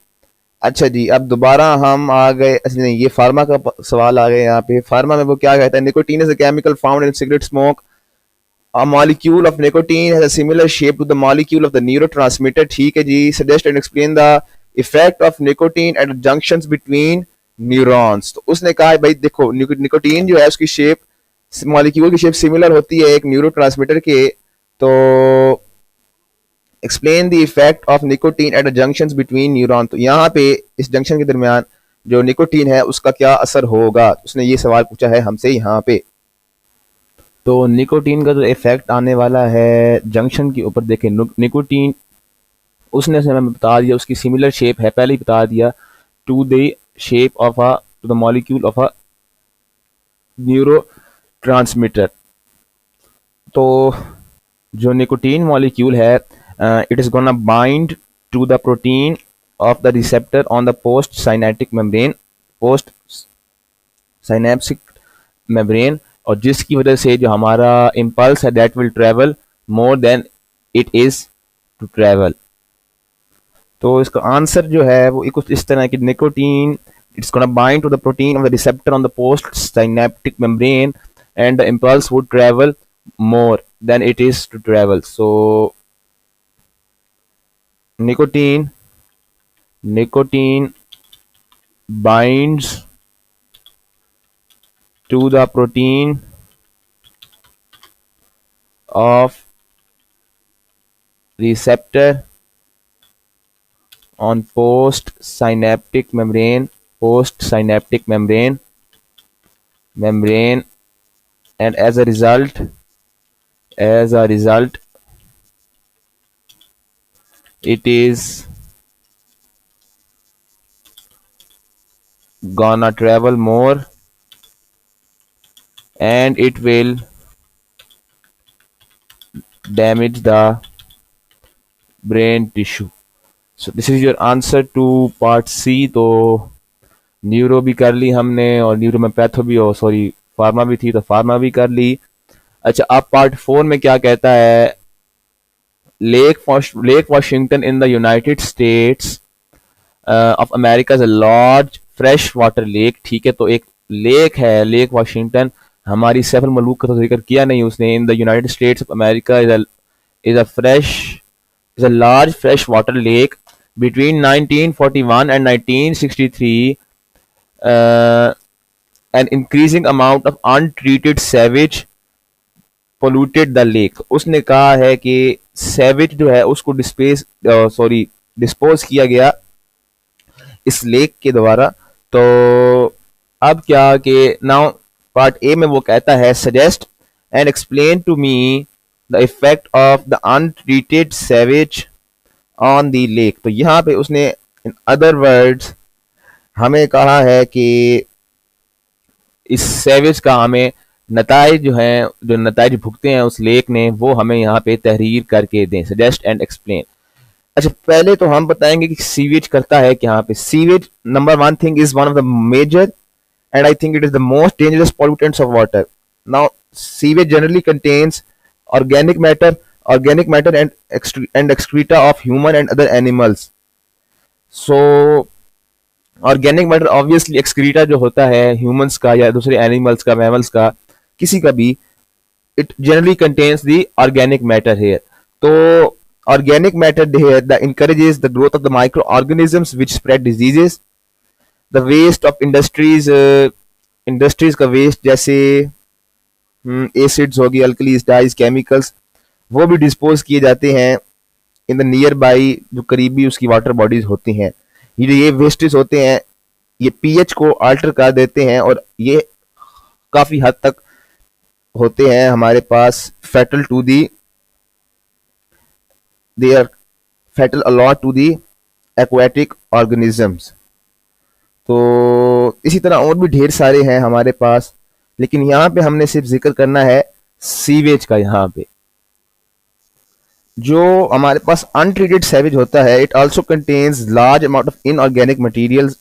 अच्छा जी अब दोबारा हम आ गए, नहीं ये फार्मा का सवाल आ गया यहाँ पे. फार्मा में वो क्या कहता है, nicotine is a chemical found in cigarette smoke. A molecule of nicotine has a similar shape to the molecule of the neurotransmitter. ठीक है जी. Suggest and explain the effect of nicotine at junctions between neurons. तो उसने कहा भाई देखो nicotine जो है उसकी शेप, मॉलिक्यूल की शेप सिमिलर होती है एक न्यूरोट्रांसमीटर के. तो explain the effect of nicotine at junctions between neuron. तो यहाँ पे इस जंक्शन के दरमियान जो निकोटीन है उसका क्या असर होगा, उसने ये सवाल पूछा है हमसे यहाँ पे. तो निकोटीन का जो इफेक्ट आने वाला है जंक्शन के ऊपर, देखें निकोटीन उसने हमें बता दिया, उसकी सिमिलर शेप है, पहले ही बता दिया, to the shape of a to the molecule of a neurotransmitter. तो जो निकोटीन मॉलिक्यूल है it is gonna bind to the protein of the receptor on the post synaptic membrane, और जिसकी वजह से जो हमारा इम्पल्स है that will travel more than it is to travel. तो इसका आंसर जो है वो कुछ इस तरह की, nicotine it's gonna bind to the protein of the receptor on the post synaptic membrane and the impulse would travel more than it is to travel. So nicotine binds to the protein of receptor on postsynaptic membrane, and as a result it is gonna travel more and it will damage the brain tissue. So this is your answer to part C. तो neuro भी कर ली हमने और neuro में patho भी, और sorry pharma भी थी तो फार्मा भी कर ली। अच्छा, अब पार्ट 4 में क्या कहता है? Lake Washington in the United states of America is a large fresh water lake. ठीक है, तो एक लेक है लेक वॉशिंगटन, हमारी सैफ अल मलूक का तो जिक्र किया नहीं उसने। In the United states of America is a large freshwater lake between 1941 and 1963. An increasing amount of untreated sewage polluted the lake. उसने कहा है कि सेवेज जो है उसको डिस्पोज किया गया इस लेक के द्वारा। तो अब क्या कि नाउ पार्ट ए में वो कहता है suggest and explain to me the effect of the untreated sewage on the lake. तो यहाँ पे उसने इन अदर वर्ड्स हमें कहा है कि इस सेवेज का हमें नताइज जो हैं, जो नताइज भुगते हैं उस लेक ने, वो हमें यहाँ पे तहरीर करके दें। Suggest and explain. अच्छा, पहले तो हम बताएंगे कि सीवेज करता है कि यहाँ पे sewage number one thing is one of the major and I think it is the most dangerous pollutants of water. Now, sewage generally contains organic matter and excreta of human and other animals. So, organic matter obviously excreta जो होता है humans का या दूसरे animals का, mammals का, किसी का भी, it generally contains the organic matter here. तो organic matter here that encourages the growth of the microorganisms which spread diseases. The waste of industries का वेस्ट जैसे एसिड्स होगी, अल्कलीज, डाइज, केमिकल्स, वो भी डिस्पोज किए जाते हैं इन द नियर बाई, जो करीबी उसकी वाटर बॉडीज होती हैं। ये वेस्टेज होते हैं, ये पीएच को अल्टर कर देते हैं और ये काफी हद तक होते हैं हमारे पास fatal to the, they are fatal a lot to the aquatic organisms. तो इसी तरह और भी ढेर सारे हैं हमारे पास, लेकिन यहाँ पे हमने सिर्फ जिक्र करना है सीवेज का। यहाँ पे जो हमारे पास अनट्रीटेड सेवेज होता है, it also contains large amount of inorganic materials,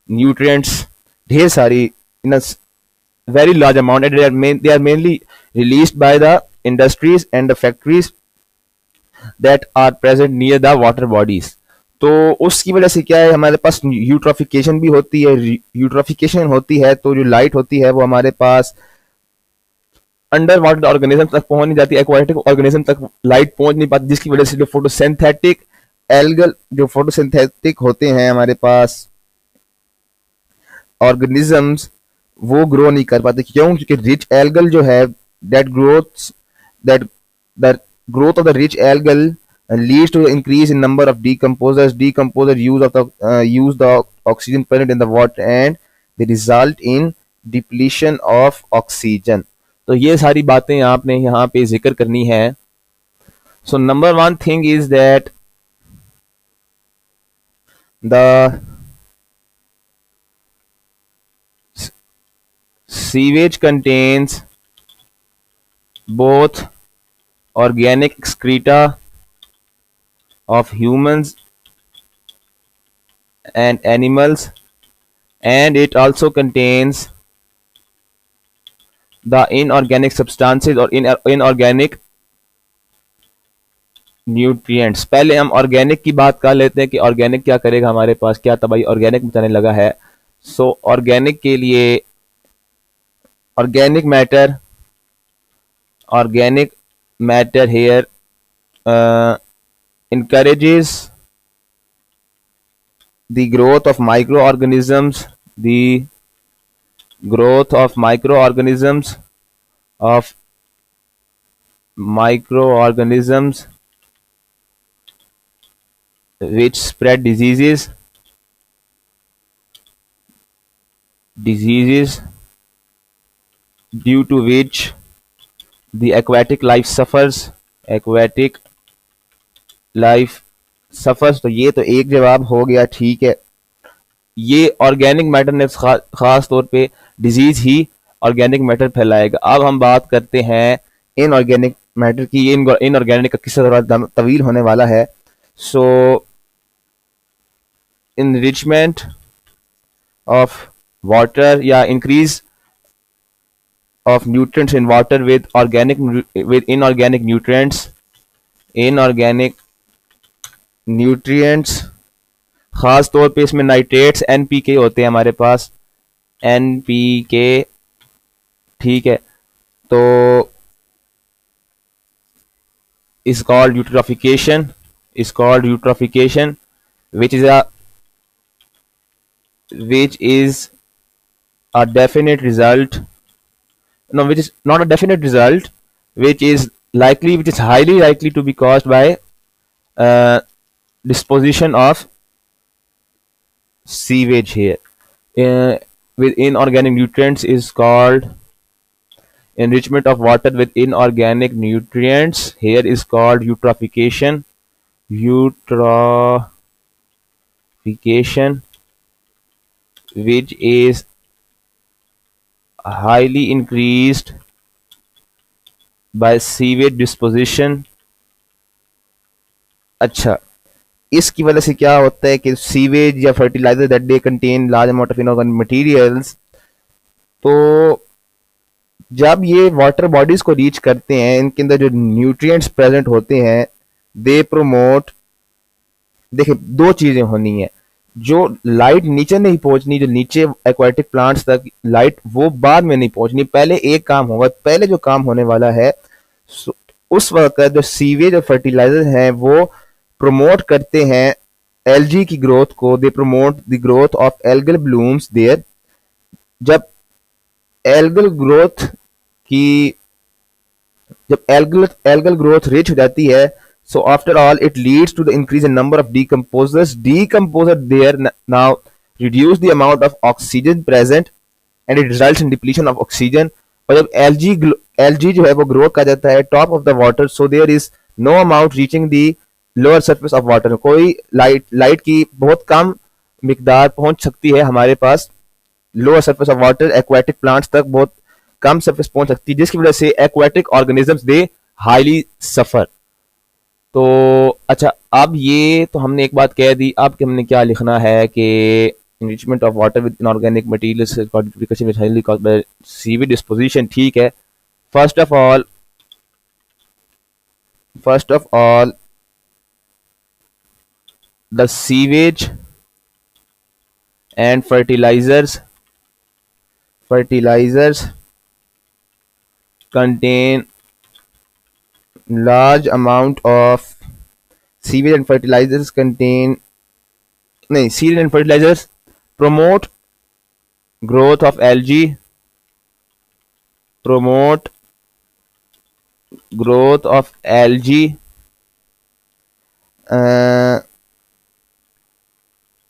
nutrients, ढेर सारी in a very large amount, and they are mainly released by the industries and the factories that are present near the water bodies. तो उसकी वजह से क्या है, हमारे पास eutrophication भी होती है। यूट्रोफिकेशन होती है तो जो लाइट होती है वो हमारे पास अंडर वाटर ऑर्गेनिज्म तक पहुंच नहीं जाती, एक्वाटिक ऑर्गेनिज्म तक लाइट पहुंच नहीं पाती, जिसकी वजह से जो फोटोसिंथेटिक होते हैं हमारे पास ऑर्गेनिजम्स, वो ग्रो नहीं कर पाते। क्यों? क्योंकि रिच एल्गल जो है that the growth of the rich algal leads to the increase in number of decomposers use the oxygen present in the water and they result in depletion of oxygen. तो ये सारी बातें आपने यहाँ पे जिक्र करनी है। So number one thing is that the sewage contains both organic excreta of humans and animals, and it also contains the inorganic substances or inorganic nutrients. पहले हम ऑर्गेनिक की बात कर लेते हैं कि ऑर्गेनिक क्या करेगा हमारे पास, क्या तबाही ऑर्गेनिक बताने लगा है। सो ऑर्गेनिक के लिए organic matter here encourages the growth of microorganisms, the growth of of microorganisms which spread diseases due to which the aquatic life suffers। तो ये तो एक जवाब हो गया, ठीक है। ये ऑर्गेनिक मैटर ने खास तौर पे डिजीज ही ऑर्गेनिक मैटर फैलाएगा। अब हम बात करते हैं इनऑर्गेनिक मैटर की। ये इनऑर्गेनिक का किस्सा थोड़ा तवील होने वाला है। सो इनरिचमेंट ऑफ वाटर या increase of nutrients in water with inorganic nutrients खास तौर पे इसमें नाइट्रेट्स NPK होते हैं हमारे पास, NPK, ठीक है। तो is called eutrophication which is a definite result, no, which is not a definite result, which is highly likely to be caused by disposition of sewage here with inorganic nutrients is called enrichment of water with inorganic nutrients here is called eutrophication, which is highly increased by sewage disposition। अच्छा, इसकी वजह से क्या होता है कि sewage या fertiliser that they contain large amount of inorganic materials, तो जब ये वाटर बॉडीज को रीच करते हैं, इनके अंदर जो न्यूट्रिएंट्स प्रेजेंट होते हैं दे प्रोमोट। देखिए, दो चीजें होनी है, जो लाइट नीचे नहीं पहुंचनी, जो नीचे एक्वाटिक प्लांट्स तक लाइट वो बाद में नहीं पहुंचनी, पहले एक काम होगा। पहले जो काम होने वाला है उस वक्त जो सीवेज और फर्टिलाइजर हैं वो प्रमोट करते हैं एलजी की ग्रोथ को। They promote the growth of algal blooms there. जब एल्गल ग्रोथ रिच हो जाती है, so after all it leads to the increase in number of decomposers there now reduce the amount of oxygen present and it results in depletion of oxygen। और जब LG जो है वो grow कर जाता है top of the water, so there is no amount reaching the lower surface of water. कोई light की बहुत कम मिकदार पहुंच सकती है हमारे पास lower surface of water, aquatic plants तक बहुत कम सरफेस पहुंच सकती है, जिसकी वजह से एक्वाटिक ऑर्गेनिजम्स दे हाईली सफर। तो अच्छा, अब ये तो हमने एक बात कह दी। अब हमने क्या लिखना है कि enrichment of water with inorganic materials is highly caused by sewage disposition, ठीक है। First of all the sewage and fertilizers contain large amount of sewage and fertilizers promote growth of algae,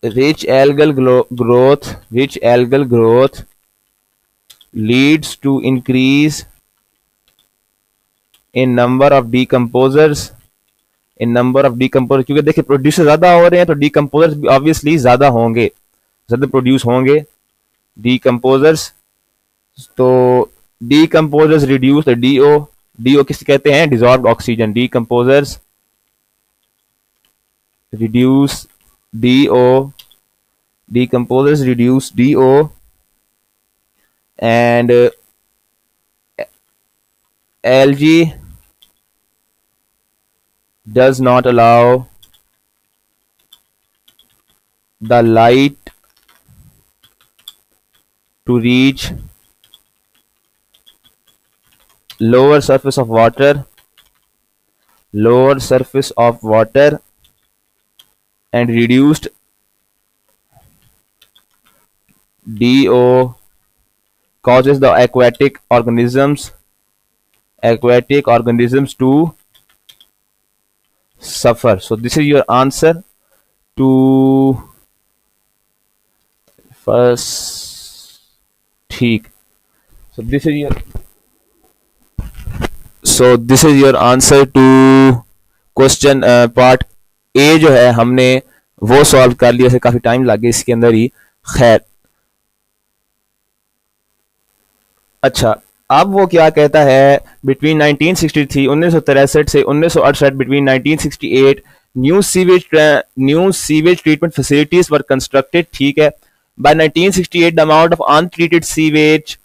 rich algal growth leads to increase in number of decomposers, क्योंकि देखिए producer ज्यादा हो रहे हैं तो decomposers भी ऑब्वियसली ज्यादा produce होंगे डिकम्पोजर्स। तो डिकम्पोजर्स रिड्यूस डीओ किसे कहते हैं? Dissolved oxygen. Decomposers reduce DO and algae does not allow the light to reach lower surface of water and reduced DO causes the aquatic organisms to suffer. So this is your answer to first. ठीक. So this is your answer to question part A जो है हमने वो solve कर लिया. काफी time लग गया इसके अंदर ही. खैर, अच्छा, अब वो क्या कहता है, बिटवीन 1963 1963 से 1968, between 1968 new sewage treatment facilities were constructed. ठीक है. By 1968 the amount of untreated sewage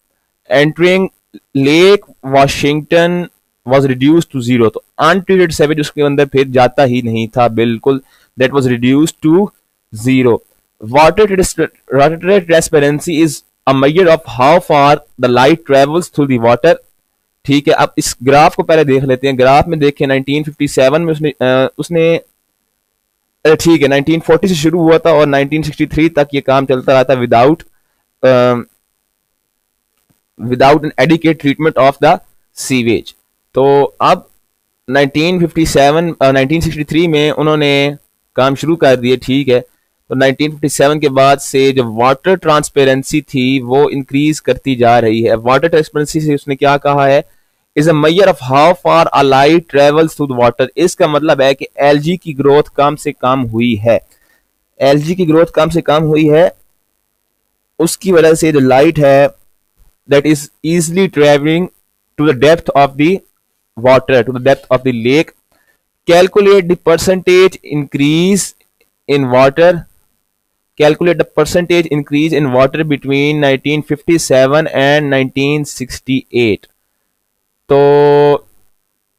entering Lake Washington was reduced to zero. तो untreated sewage उसके अंदर फिर जाता ही नहीं था बिल्कुल. That was reduced to zero. Water transparency is a measure of how far the light travels through the water. ठीक है. अब इस ग्राफ को पहले देख लेते हैं. ग्राफ में देखें 1957 में उसने ठीक है 1940 से शुरू हुआ था और 1963 तक ये काम चलता रहा था without an adequate treatment of the sewage. तो अब 1963 में उन्होंने काम शुरू कर दिए. ठीक है. तो 1957 के बाद से जो वाटर ट्रांसपेरेंसी थी वो इंक्रीज करती जा रही है. वाटर ट्रांसपेरेंसी से उसने क्या कहा है, is a measure of how far a light travels through the water. इसका मतलब है कि एलजी की ग्रोथ कम से कम हुई है. एलजी की ग्रोथ कम से कम हुई है, उसकी वजह से जो लाइट है that is easily travelling to the depth of the water, to the depth of the lake. Calculate the percentage increase in water. Calculate the percentage increase in water between 1957 and 1968. तो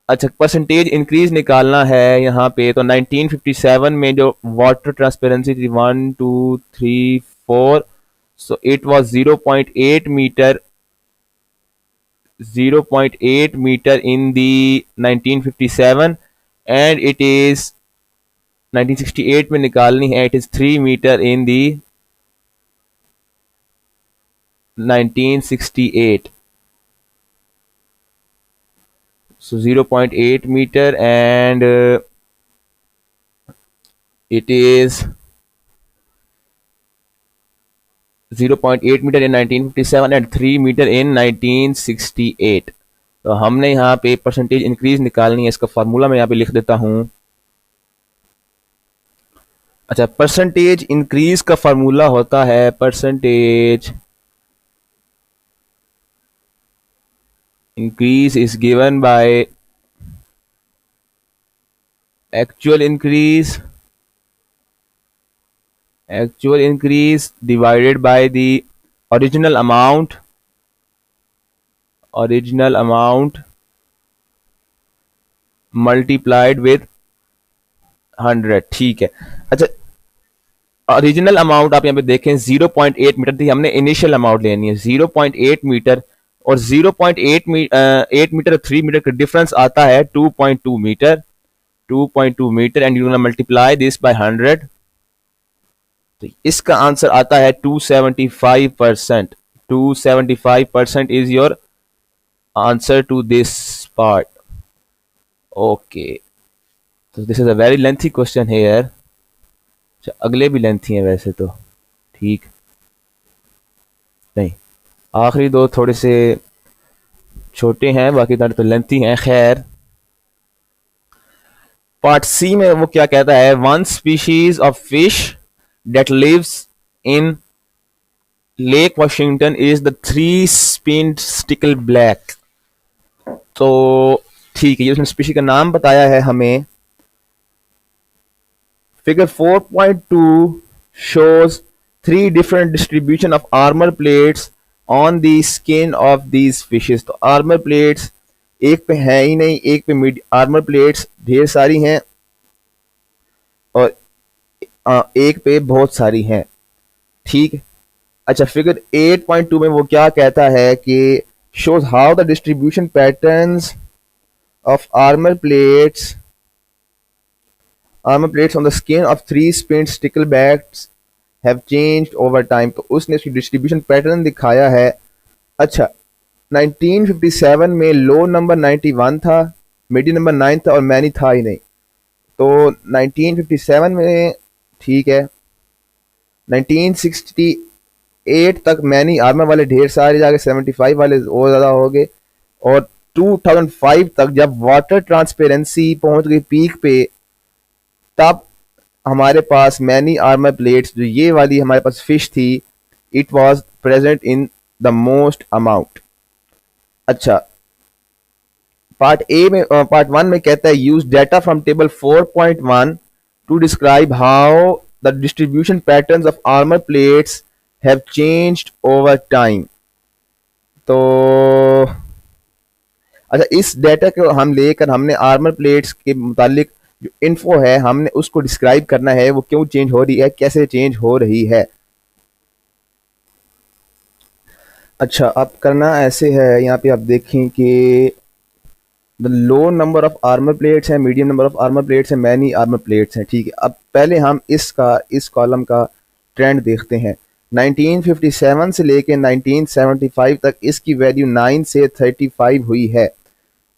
अच्छा, percentage increase निकालना है यहाँ पे. तो 1957 में जो water transparency थी 1 2 3 4, so it was 0.8 meter in the 1957 and it is 1968 में निकालनी है, it is 3 meter in the 1968. So 0.8 meter and it is 0.8 metre in 1957 and 3 metre in 1968. तो हमने यहाँ पे परसेंटेज इंक्रीज निकालनी है. इसका फार्मूला मैं यहाँ पे लिख देता हूँ. अच्छा, परसेंटेज इंक्रीज का फार्मूला होता है percentage increase is given by actual increase divided by the original amount multiplied with 100. ठीक है. अच्छा, ओरिजिनल अमाउंट आप यहाँ पे देखें 0.8 मीटर थी. हमने इनिशियल अमाउंट लेनी है 0.8 मीटर और 0.8 मीटर और 3 मीटर का डिफरेंस आता है 2.2 metre and you multiply this by 100. तो इसका आंसर आता है 275%. 275% is your answer to this part. Okay, तो this is a very lengthy question here. अच्छा, अगले भी लेंथी हैं वैसे तो. ठीक नहीं, आखिरी दो थोड़े से छोटे हैं, बाकी तो लेंथी हैं. खैर, पार्ट सी में वो क्या कहता है, one species of fish that lives in Lake Washington is the 3-spinned stickleback. तो ठीक है, ये उसने स्पीशी का नाम बताया है हमें. Figure 4.2 shows 3 different distribution of armor plates on the skin of these fishes. तो आर्मर प्लेट्स एक पे है ही नहीं, एक पे आर्मर प्लेट्स ढेर सारी हैं और एक पे बहुत सारी हैं. ठीक. अच्छा, फिगर 8.2 में वो क्या कहता है कि shows how the distribution patterns of armor plates on the skin of 3-spinned sticklebacks have changed over time. तो उसने उसकी डिस्ट्रीब्यूशन पैटर्न दिखाया है अच्छा, 1957 में लो नंबर 91 था, मीडियम नंबर 9 था और मैनी था ही नहीं। तो 1957 में ठीक है, 1968 तक मैनी आर्मर वाले ढेर सारे जाके 75 वाले और ज़्यादा हो गए। और 2005 तक जब वाटर ट्रांसपेरेंसी पहुंच गई पीक पे, तब हमारे पास मैनी आर्मर प्लेट्स, जो ये वाली हमारे पास फिश थी, it was present in the most amount. अच्छा, पार्ट वन में कहता है use data from table 4.1 to describe how the distribution patterns of armour plates have changed over time. तो अच्छा, इस डेटा को हम लेकर हमने आर्मर प्लेट्स के मुतालिक जो इन्फो है हमने उसको डिस्क्राइब करना है, वो क्यों चेंज हो रही है, कैसे चेंज हो रही है। अच्छा, अब करना ऐसे है, यहाँ पे आप देखें कि the low number of armour plates हैं, medium number of armour plates हैं, मैनी आर्मर प्लेट्स हैं। ठीक है, अब पहले हम इस कॉलम का ट्रेंड देखते हैं। 1957 से लेके 1975 तक इसकी वैल्यू 9 से 35 हुई है।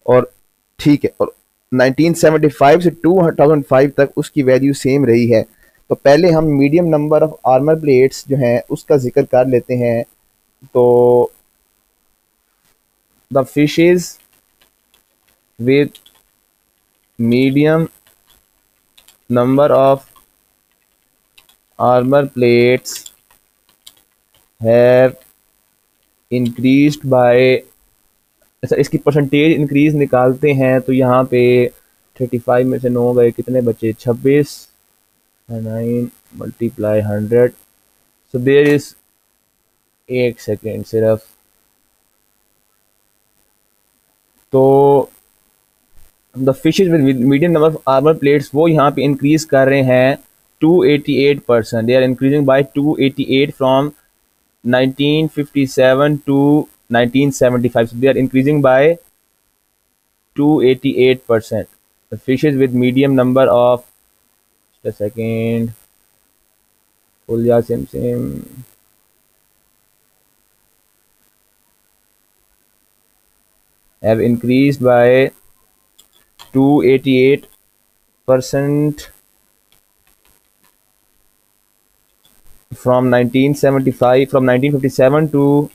और ठीक है, और 1975 से 2005 तक उसकी वैल्यू सेम रही है। तो पहले हम medium number of armour plates जो हैं उसका जिक्र कर लेते हैं। तो the fishes with medium number of armour plates have increased by, अच्छा इसकी परसेंटेज इंक्रीज निकालते हैं तो यहाँ पे 35 में से 9 गए, कितने बचे, 26, 9 मल्टीप्लाई 100। सो देयर इज, एक सेकेंड सिर्फ, तो the fishes with medium number of armour plates वो यहाँ पे इंक्रीज कर रहे हैं 288%। They are increasing by 288 from 1957 to 1975. So they are increasing by 288%. The fishes with medium number of, just a second, Pulya Sim have increased by 288% from 1957 to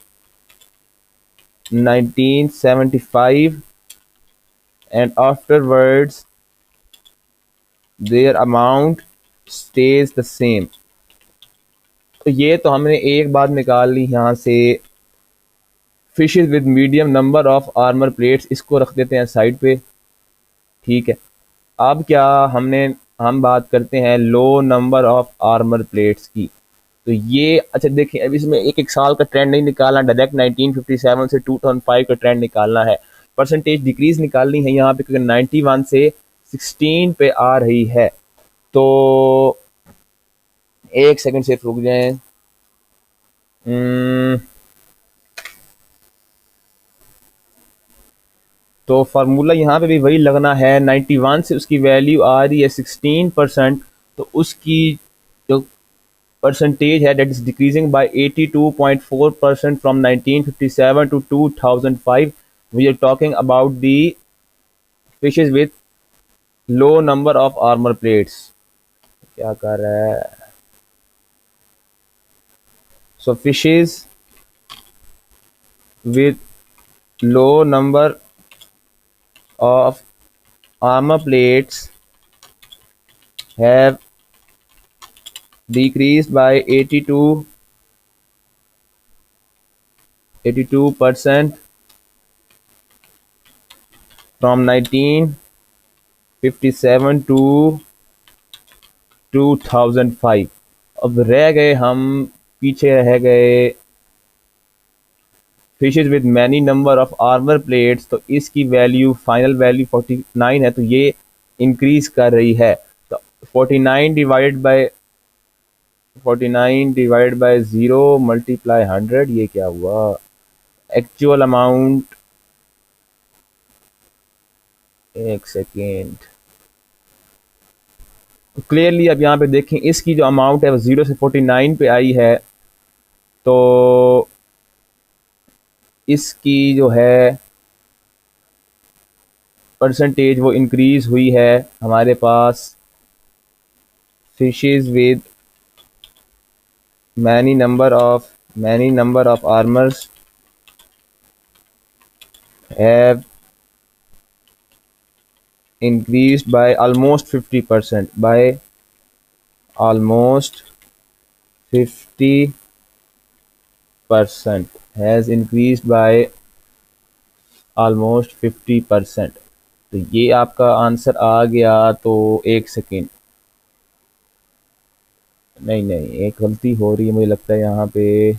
1975, and afterwards their amount stays the same. तो ये तो हमने एक बात निकाल ली यहाँ से, fishes with medium number of armour plates, इसको रख देते हैं साइड पे। ठीक है, अब क्या हम बात करते हैं लो नंबर ऑफ आर्मर प्लेट्स की। तो ये अच्छा देखिए, अब इसमें एक एक साल का ट्रेंड नहीं निकालना, डायरेक्ट 1957 से 2005 का ट्रेंड निकालना है। परसेंटेज डिक्रीज निकालनी है यहाँ पे, क्योंकि 91 से 16 पे आ रही है। तो एक सेकंड से रुक जाएं। तो फार्मूला यहाँ पे भी वही लगना है, 91 से उसकी वैल्यू आ रही है 16%, तो उसकी जो परसेंटेज है that is decreasing by 82.4% from 1957 to 2005। We are talking about the fishes with low number of armour plates. क्या कर रहा है, so fishes with low number of armor plates have decreased by 82% from 1957 to 2005। अब रह गए हम, पीछे रह गए fishes with many number of armour plates. तो इसकी वैल्यू, फाइनल वैल्यू 49 है, तो ये इंक्रीज कर रही है। तो 49 डिवाइड बाय 0 मल्टीप्लाई 100, ये क्या हुआ, एक्चुअल अमाउंट, एक सेकेंड, क्लियरली अब यहाँ पे देखें इसकी जो अमाउंट है वो 0 से 49 पे आई है। तो इसकी जो है परसेंटेज वो इंक्रीज हुई है। हमारे पास fishes with many number of armors have increased by almost 50%, by almost 50% has increased by almost 50%। तो ये आपका आंसर आ गया। तो एक सेकेंड, नहीं एक गलती हो रही है मुझे लगता है यहाँ पे।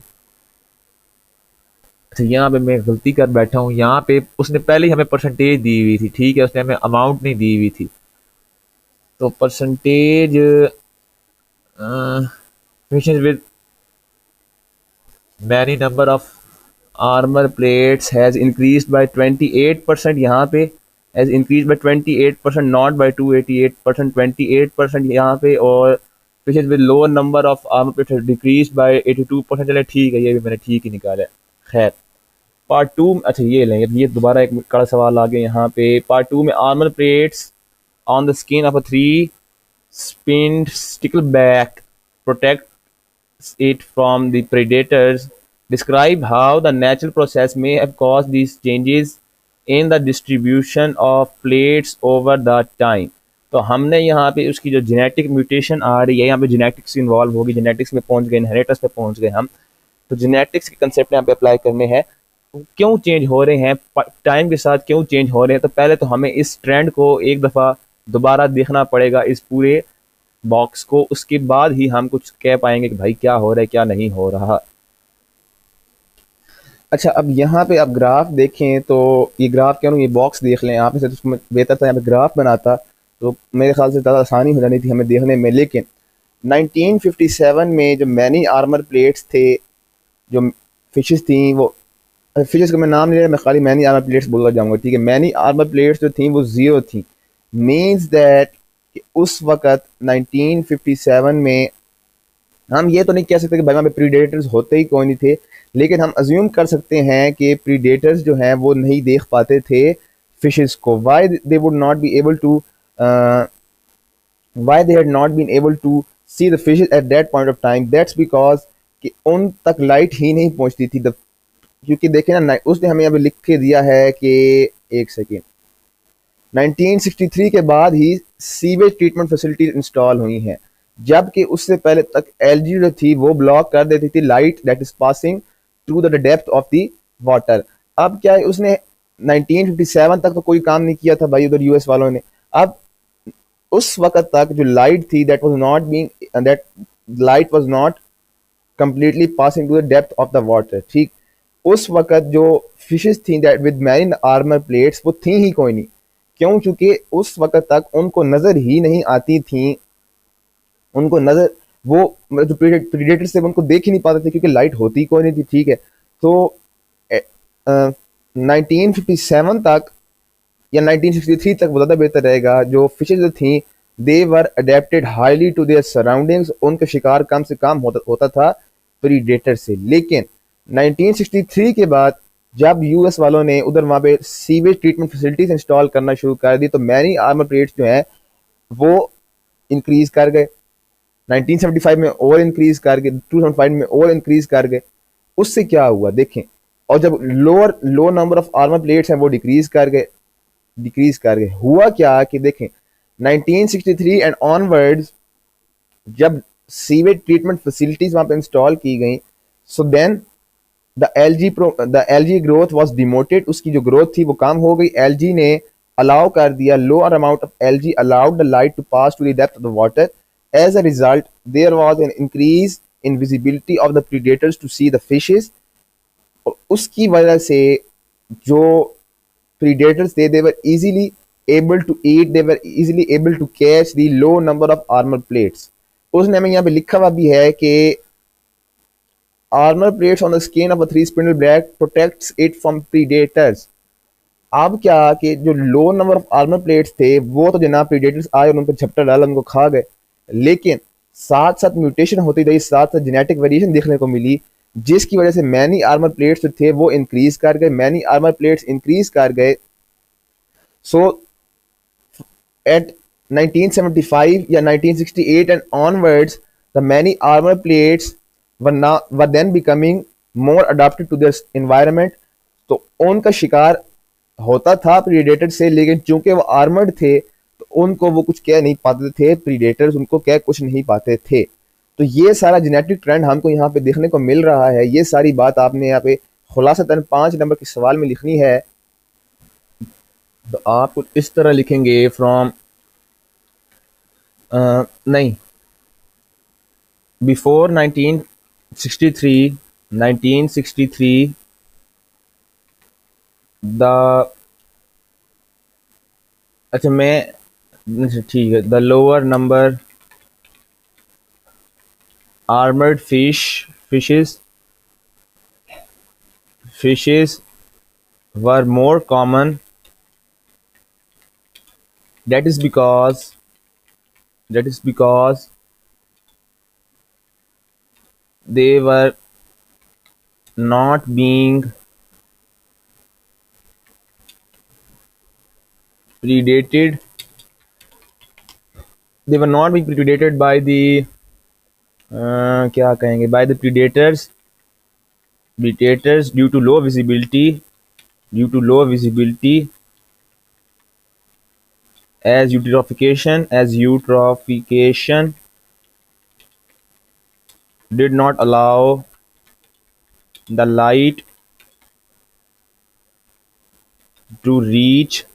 अच्छा, यहाँ पे मैं गलती कर बैठा हूँ। यहाँ पे उसने पहले ही हमें परसेंटेज दी हुई थी, ठीक है, उसने हमें अमाउंट नहीं दी हुई थी। तो percentage fishes with many number of armour plates has increased by 28%। यहाँ पे has increase by 28%, not by 288%, 28% यहाँ पे। और fishes with lower number of armour plates decrease by 82%। चले ठीक है, ये भी मैंने ठीक ही निकाला है। खैर, पार्ट टू, अच्छा ये लेंगे, ये दोबारा एक कड़ा सवाल आ गया यहाँ पे। पार्ट टू में armour plates on the skin of a three spined stickleback protect it from the predators. Describe how the natural process may have caused these changes in the distribution of plates over the time। तो हमने यहाँ पे उसकी जो genetic mutation आ रही है, यहाँ पे जेनेटिक्स इन्वॉल्व होगी, जेनेटिक्स में पहुँच गए, इनहेरिटेंस पे पहुँच गए हम। तो जेनेटिक्स के कंसेप्ट यहाँ पे अप्लाई करने हैं। क्यों चेंज हो रहे हैं, टाइम के साथ क्यों चेंज हो रहे हैं। तो पहले तो हमें इस ट्रेंड को एक दफ़ा दोबारा देखना पड़ेगा, इस पूरे बॉक्स को। उसके बाद ही हम कुछ कह पाएंगे कि भाई क्या हो रहा है क्या नहीं हो रहा। अच्छा, अब यहाँ पे आप ग्राफ देखें तो ये ग्राफ क्या, ये बॉक्स देख लें आप। इसे तो बेहतर था यहाँ पे ग्राफ बनाता तो मेरे ख्याल से ज़्यादा आसानी हो जानी थी हमें देखने में। लेकिन 1957 में जो मैनी आर्मर प्लेट्स थे, जो फिशेस थी, वो फिशेस का मैं नाम नहीं ले रहा, मैं खाली मैनी आर्मर प्लेट्स बोलना जाऊँगा, ठीक है। मैनी आर्मर प्लेट्स जो थी वो 0 थी। मीन्स दैट कि उस वक़्त 1957 में हम ये तो नहीं कह सकते कि बगल में प्रीडेटर्स होते ही कोई नहीं थे, लेकिन हम अज्यूम कर सकते हैं कि प्रीडेटर्स जो हैं वो नहीं देख पाते थे फिशेस को। Why they would not be able to why they had not been able to see the fishes at that point of time. That's because कि उन तक लाइट ही नहीं पहुंचती थी। क्योंकि देखें ना, उसने हमें अभी लिख के दिया है कि एक सेकेंड, 1963 के बाद ही सीवेज ट्रीटमेंट फैसिलिटीज इंस्टॉल हुई हैं, जबकि उससे पहले तक एलजी जो थी वो ब्लॉक कर देती थी light that is passing to the depth of the water. अब क्या है, उसने 1957 तक तो कोई काम नहीं किया था भाई उधर यूएस वालों ने। अब उस वक्त तक जो लाइट थी that light was not completely passing to the depth of the water, ठीक। उस वक्त जो फिशेस थी that with marine armour plates वो थी ही कोई नहीं। क्यों? क्योंकि उस वक्त तक उनको नजर ही नहीं आती थी, उनको नजर, वो जो प्रीडेटर्स थे उनको देख ही नहीं पाते थे क्योंकि लाइट होती कोई नहीं थी, ठीक है। तो 1957 तक या 1963 तक वो ज़्यादा बेहतर रहेगा। जो फिशेज जो थी they were adapted highly to their surroundings, उनका शिकार कम से कम होता था प्रीडेटर से। लेकिन 1963 के बाद जब यूएस वालों ने उधर वहाँ पे सीवेज ट्रीटमेंट फैसिलिटीज इंस्टॉल करना शुरू कर दी तो मैनी आर्मर प्लेट्स जो हैं वो इंक्रीज कर गए। 1975 में और इंक्रीज कर गए, 2005 में और इंक्रीज कर गए। उससे क्या हुआ देखें, और जब लो नंबर ऑफ आर्मर प्लेट्स हैं वो डिक्रीज कर गए। हुआ क्या कि देखें 1963 एंड ऑनवर्ड्स जब सीवेज ट्रीटमेंट फैसिलिटीज वहां पे इंस्टॉल की गई, so then the algae growth was demoted, उसकी जो ग्रोथ थी वो कम हो गई। एलजी ने अलाउ कर दिया, lower amount of algae allowed the light to pass to the depth of the water. As a result, there was an increase in visibility of the predators to see the fishes। और उसकी वजह से जो predators थे they were easily able to eat, they were easily able to catch the low number of armor plates। उसने हमें यहाँ पे लिखा हुआ भी है कि armor plates on the skin of a three spindle black protects it from predators। अब क्या कि जो लो नंबर ऑफ आर्मर प्लेट्स थे वो तो जनाब प्रीडेटर्स आए और उन पर झपटा डाला, उनको खा गए। लेकिन साथ साथ म्यूटेशन होती रही, साथ साथ जेनेटिक वेरिएशन देखने को मिली, जिसकी वजह से मैनी आर्मर प्लेट्स जो थे वो इंक्रीज कर गए, मैनी आर्मर प्लेट्स इंक्रीज कर गए। सो at 1975 या 1968 and onwards, the many armor plates were then becoming more adapted to this environment. तो उनका शिकार होता था प्रीडेटर से, लेकिन चूंकि वो आर्मर्ड थे तो उनको वो कुछ कह नहीं पाते थे, प्रीडेटर्स उनको कह कुछ नहीं पाते थे। तो ये सारा जेनेटिक ट्रेंड हमको यहाँ पे देखने को मिल रहा है। ये सारी बात आपने यहाँ पे खुलासतन 5 नंबर के सवाल में लिखनी है। तो आप कुछ इस तरह लिखेंगे फ्रॉम नहीं, बिफोर 1963 द, अच्छा मैं, अच्छा ठीक है, the lower number armored fishes were more common. That is because they were not being predated. They were not being predated by the क्या कहेंगे, by the predators due to low visibility, as eutrophication did not allow the light to reach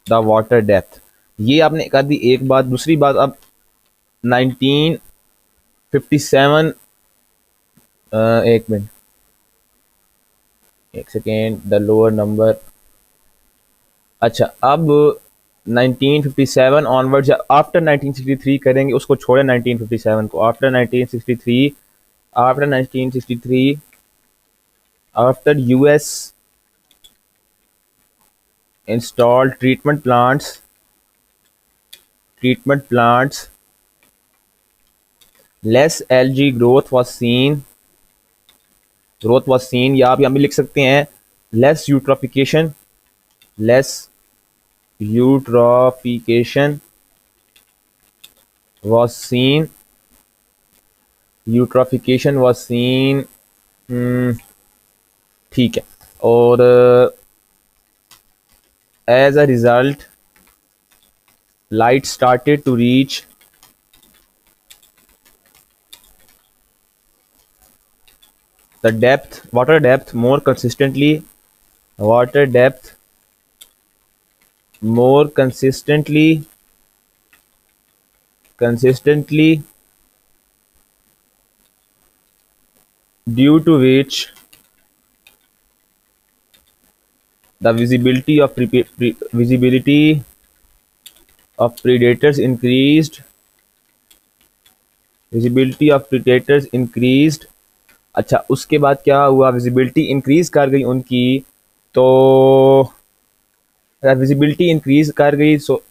the water depth. ये आपने कर दी एक बात। दूसरी बात, अब 1957, एक मिनट, एक सेकेंड, द लोअर नंबर, अच्छा अब 1957 ऑनवर्ड्स, आफ्टर 1963 करेंगे, उसको छोड़े 1957 को। After 1963 after US installed treatment plants, less algae growth was seen, या आप यहाँ भी लिख सकते हैं less eutrophication was seen, ठीक है। और as a result light started to reach the water depth more consistently due to which the visibility of predators increased। अच्छा उसके बाद क्या हुआ, विजिबिलिटी इंक्रीज कर गई उनकी। तो अगर विजिबिलिटी इंक्रीज कर गई, सो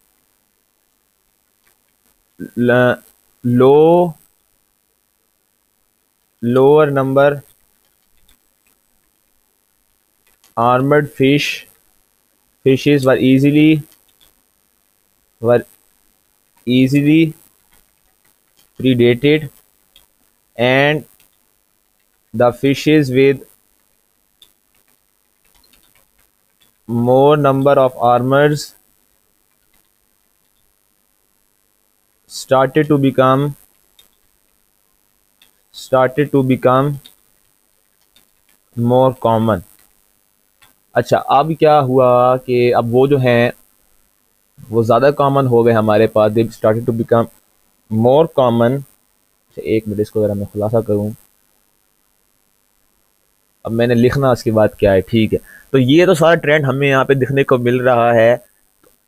lower number armored fishes were easily predated, and the fishes with more number of armors started to become more common। अच्छा अब क्या हुआ कि अब वो जो हैं वो ज़्यादा कॉमन हो गए हमारे पास, they started to become more common. एक मिनट, इसको अगर मैं खुलासा करूं, अब मैंने लिखना उसके बाद क्या है, ठीक है। तो ये तो सारा ट्रेंड हमें यहाँ पे दिखने को मिल रहा है।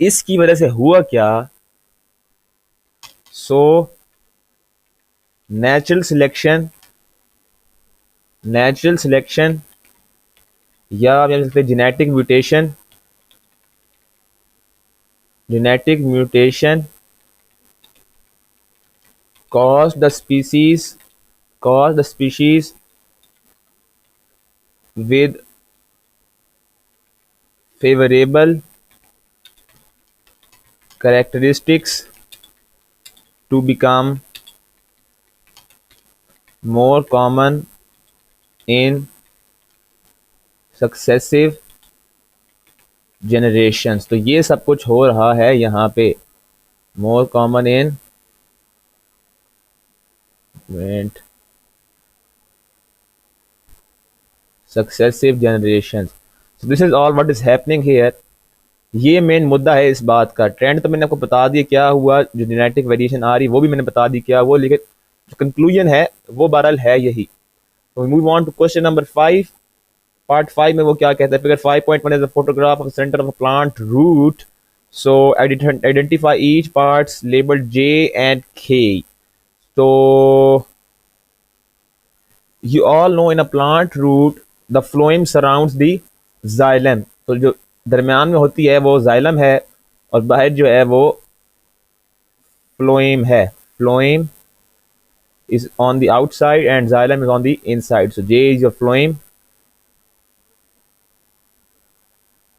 इसकी वजह से हुआ क्या, सो नेचुरल सिलेक्शन या आप कह सकते हैं genetic mutation caused the species with favorable characteristics to become more common in successive generations। तो ये सब कुछ हो रहा है यहाँ पे, more common in successive generations। So this is all what is happening here। ये मेन मुद्दा है इस बात का। ट्रेंड तो मैंने आपको बता दिया क्या हुआ, जो जेनेटिक वेरिएशन आ रही वो भी मैंने बता दी क्या वो, लेकिन जो कंक्लूजन है वो बहरहाल है यही। तो move on to question number 5। Part 5 में वो क्या कहता है, figure 5.1 is a photograph of centre of plant root, so identify each parts labelled J and K. तो you all know in a plant root the phloem surrounds the xylem। तो जो दरमियान में होती है वो xylem है और बाहर जो है वो phloem है। phloem is on the outside and xylem is on the inside। So J is your phloem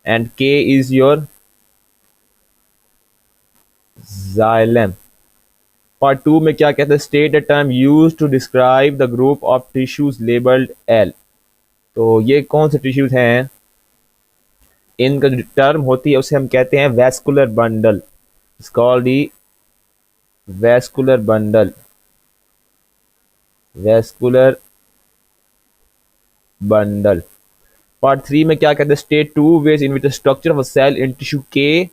and K is your xylem। Part 2 में क्या कहते हैं, state a term used to describe the group of tissues labelled L. तो ये कौन से tissues हैं, इनका जो टर्म होती है उसे हम कहते हैं vascular bundle. It's called the vascular bundle, vascular bundle. Part 3 में क्या कहते हैं, state 2 ways in which the structure of a cell in tissue K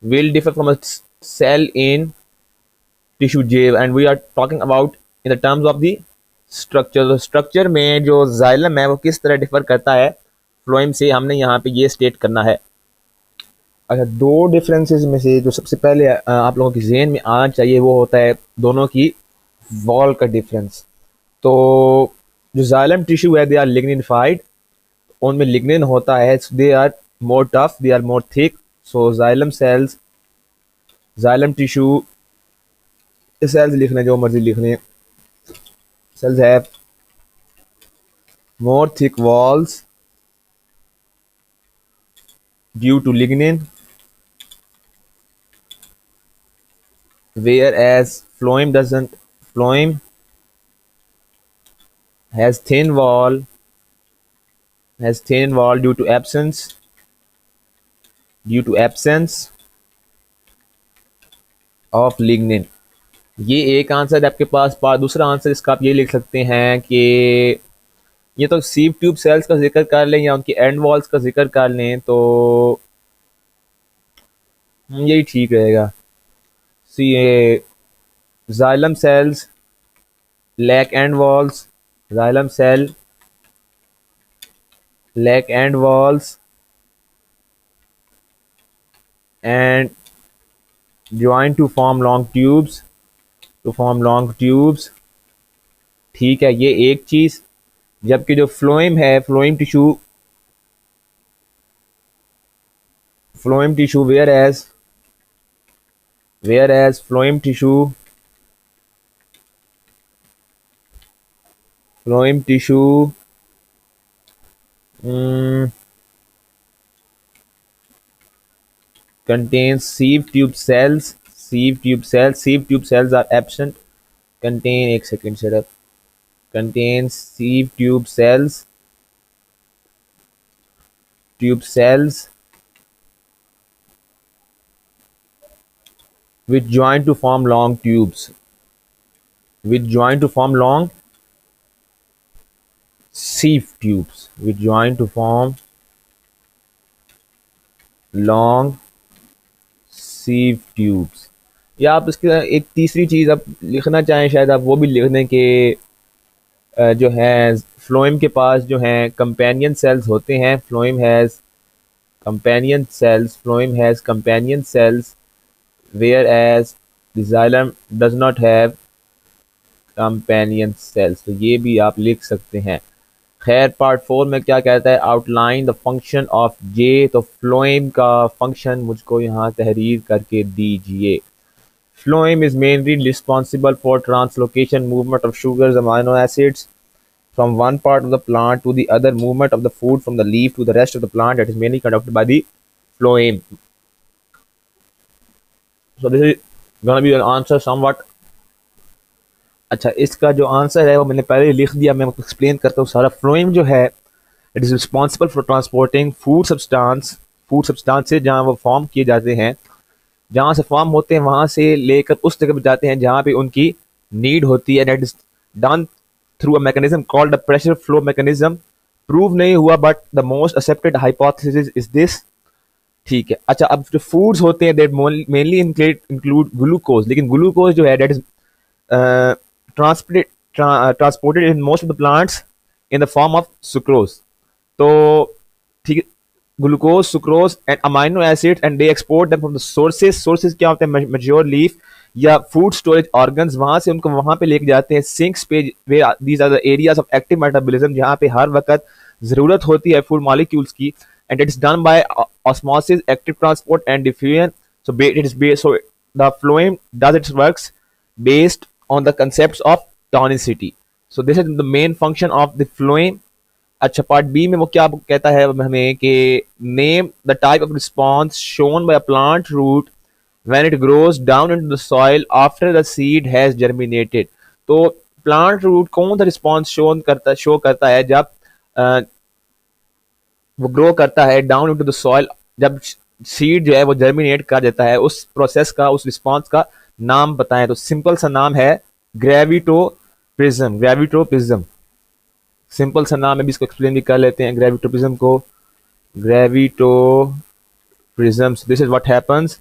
will differ from a cell in tissue J, and we are talking about in the terms of the structure. तो structure में जो xylem है वो किस तरह differ करता है phloem से, हमने यहाँ पे ये स्टेट करना है। अच्छा, दो डिफरेंसेस में से जो सबसे पहले आप लोगों की ज़हन में आना चाहिए वो होता है दोनों की वॉल का डिफरेंस। तो जो जाइलम टिश्यू है दे आर लिग्निफाइड, उनमें लिग्निन होता है, they are more tough, they are more thick. So xylem cells, xylem tissue cells लिखने जो मर्जी लिखने, cells have more thick walls due to lignin, whereas phloem doesn't। phloem has thin wall due to absence of lignin। ये एक answer है आपके पास। दूसरा answer इसका आप ये लिख सकते हैं कि ये तो सीव ट्यूब सेल्स का जिक्र कर लें या उनकी एंड वॉल्स का जिक्र कर लें तो यही ठीक रहेगा। C xylem cells lack end walls, xylem cell lack end walls and join to form long tubes, ठीक है, ये एक चीज। जबकि जो फ्लोएम है, phloem tissue whereas phloem tissue contains sieve tube cells are absent, contain contains sieve tube cells which join to form long tubes, sieve tubes, या आप इसके एक तीसरी चीज़ आप लिखना चाहें, शायद आप वो भी लिख दें कि जो है फ्लोएम के पास जो हैं कंपेनियन सेल्स होते हैं। Phloem has companion cells whereas the xylem does not have companion cells। तो ये भी आप लिख सकते हैं। खैर, पार्ट 4 में क्या कहता है, आउटलाइन द फंक्शन ऑफ जे। तो फ्लोएम का फंक्शन मुझको यहाँ तहरीर करके दीजिए। Phloem is mainly responsible for translocation movement of sugars, amino acids from one part of the plant to the other, movement of the food from the leaf to the rest of the plant, that is mainly conducted by the phloem. So this is gonna be an answer somewhat. अच्छा, इसका जो answer है वो मैंने पहले ही लिख दिया, मैं एक्सप्लेन करता हूँ सारा। फ्लोएम जो है, it is responsible for transporting food substance से जहाँ वो फॉर्म किए जाते हैं, जहाँ से फॉर्म होते हैं वहां से लेकर उस जगह पर जाते हैं जहाँ पे उनकी नीड होती है। That is done through a mechanism called the pressure flow mechanism. Prove नहीं हुआ but the most accepted hypothesis is this. ठीक है, अच्छा, अब जो फूड्स होते हैं दैट मेनली इंक्लूड ग्लूकोज, लेकिन ग्लूकोज जो है that is transported transported in most of the plants in the form of sucrose. तो ठीक है, glucose, sucrose and amino acids, and they export them from the sources क्या होते हैं, mature leaf या फूड स्टोरेज ऑर्गन्स, वहां से उनको वहां पे लेके जाते हैं सिंक्स पे, way these are the areas of active metabolism, जहां पे हर वक्त जरूरत होती है फूड मॉलिक्यूल्स की, and it is done by osmosis, active transport and diffusion. So it is based, so the phloem does its works based on the concepts of tonicity. So this is the main function of the phloem. अच्छा, part B में वो क्या कहता है हमें कि name the type of response shown by a plant root when it grows down into the soil after the seed has germinated. तो plant root कौन सा रिस्पॉन्स शो करता है जब वो ग्रो करता है डाउन इनटू द सॉइल, जब सीड जो है वो जर्मिनेट कर देता है, उस प्रोसेस का, उस रिस्पॉन्स का नाम बताएं। तो सिंपल सा नाम है ग्रेविटोप्रिज्म। ग्रेविटोप्रिज्म सिंपल सा नाम है, भी इसको एक्सप्लेन भी कर लेते हैं ग्रेविटोप्रिज्म को। Gravitropism, this is what happens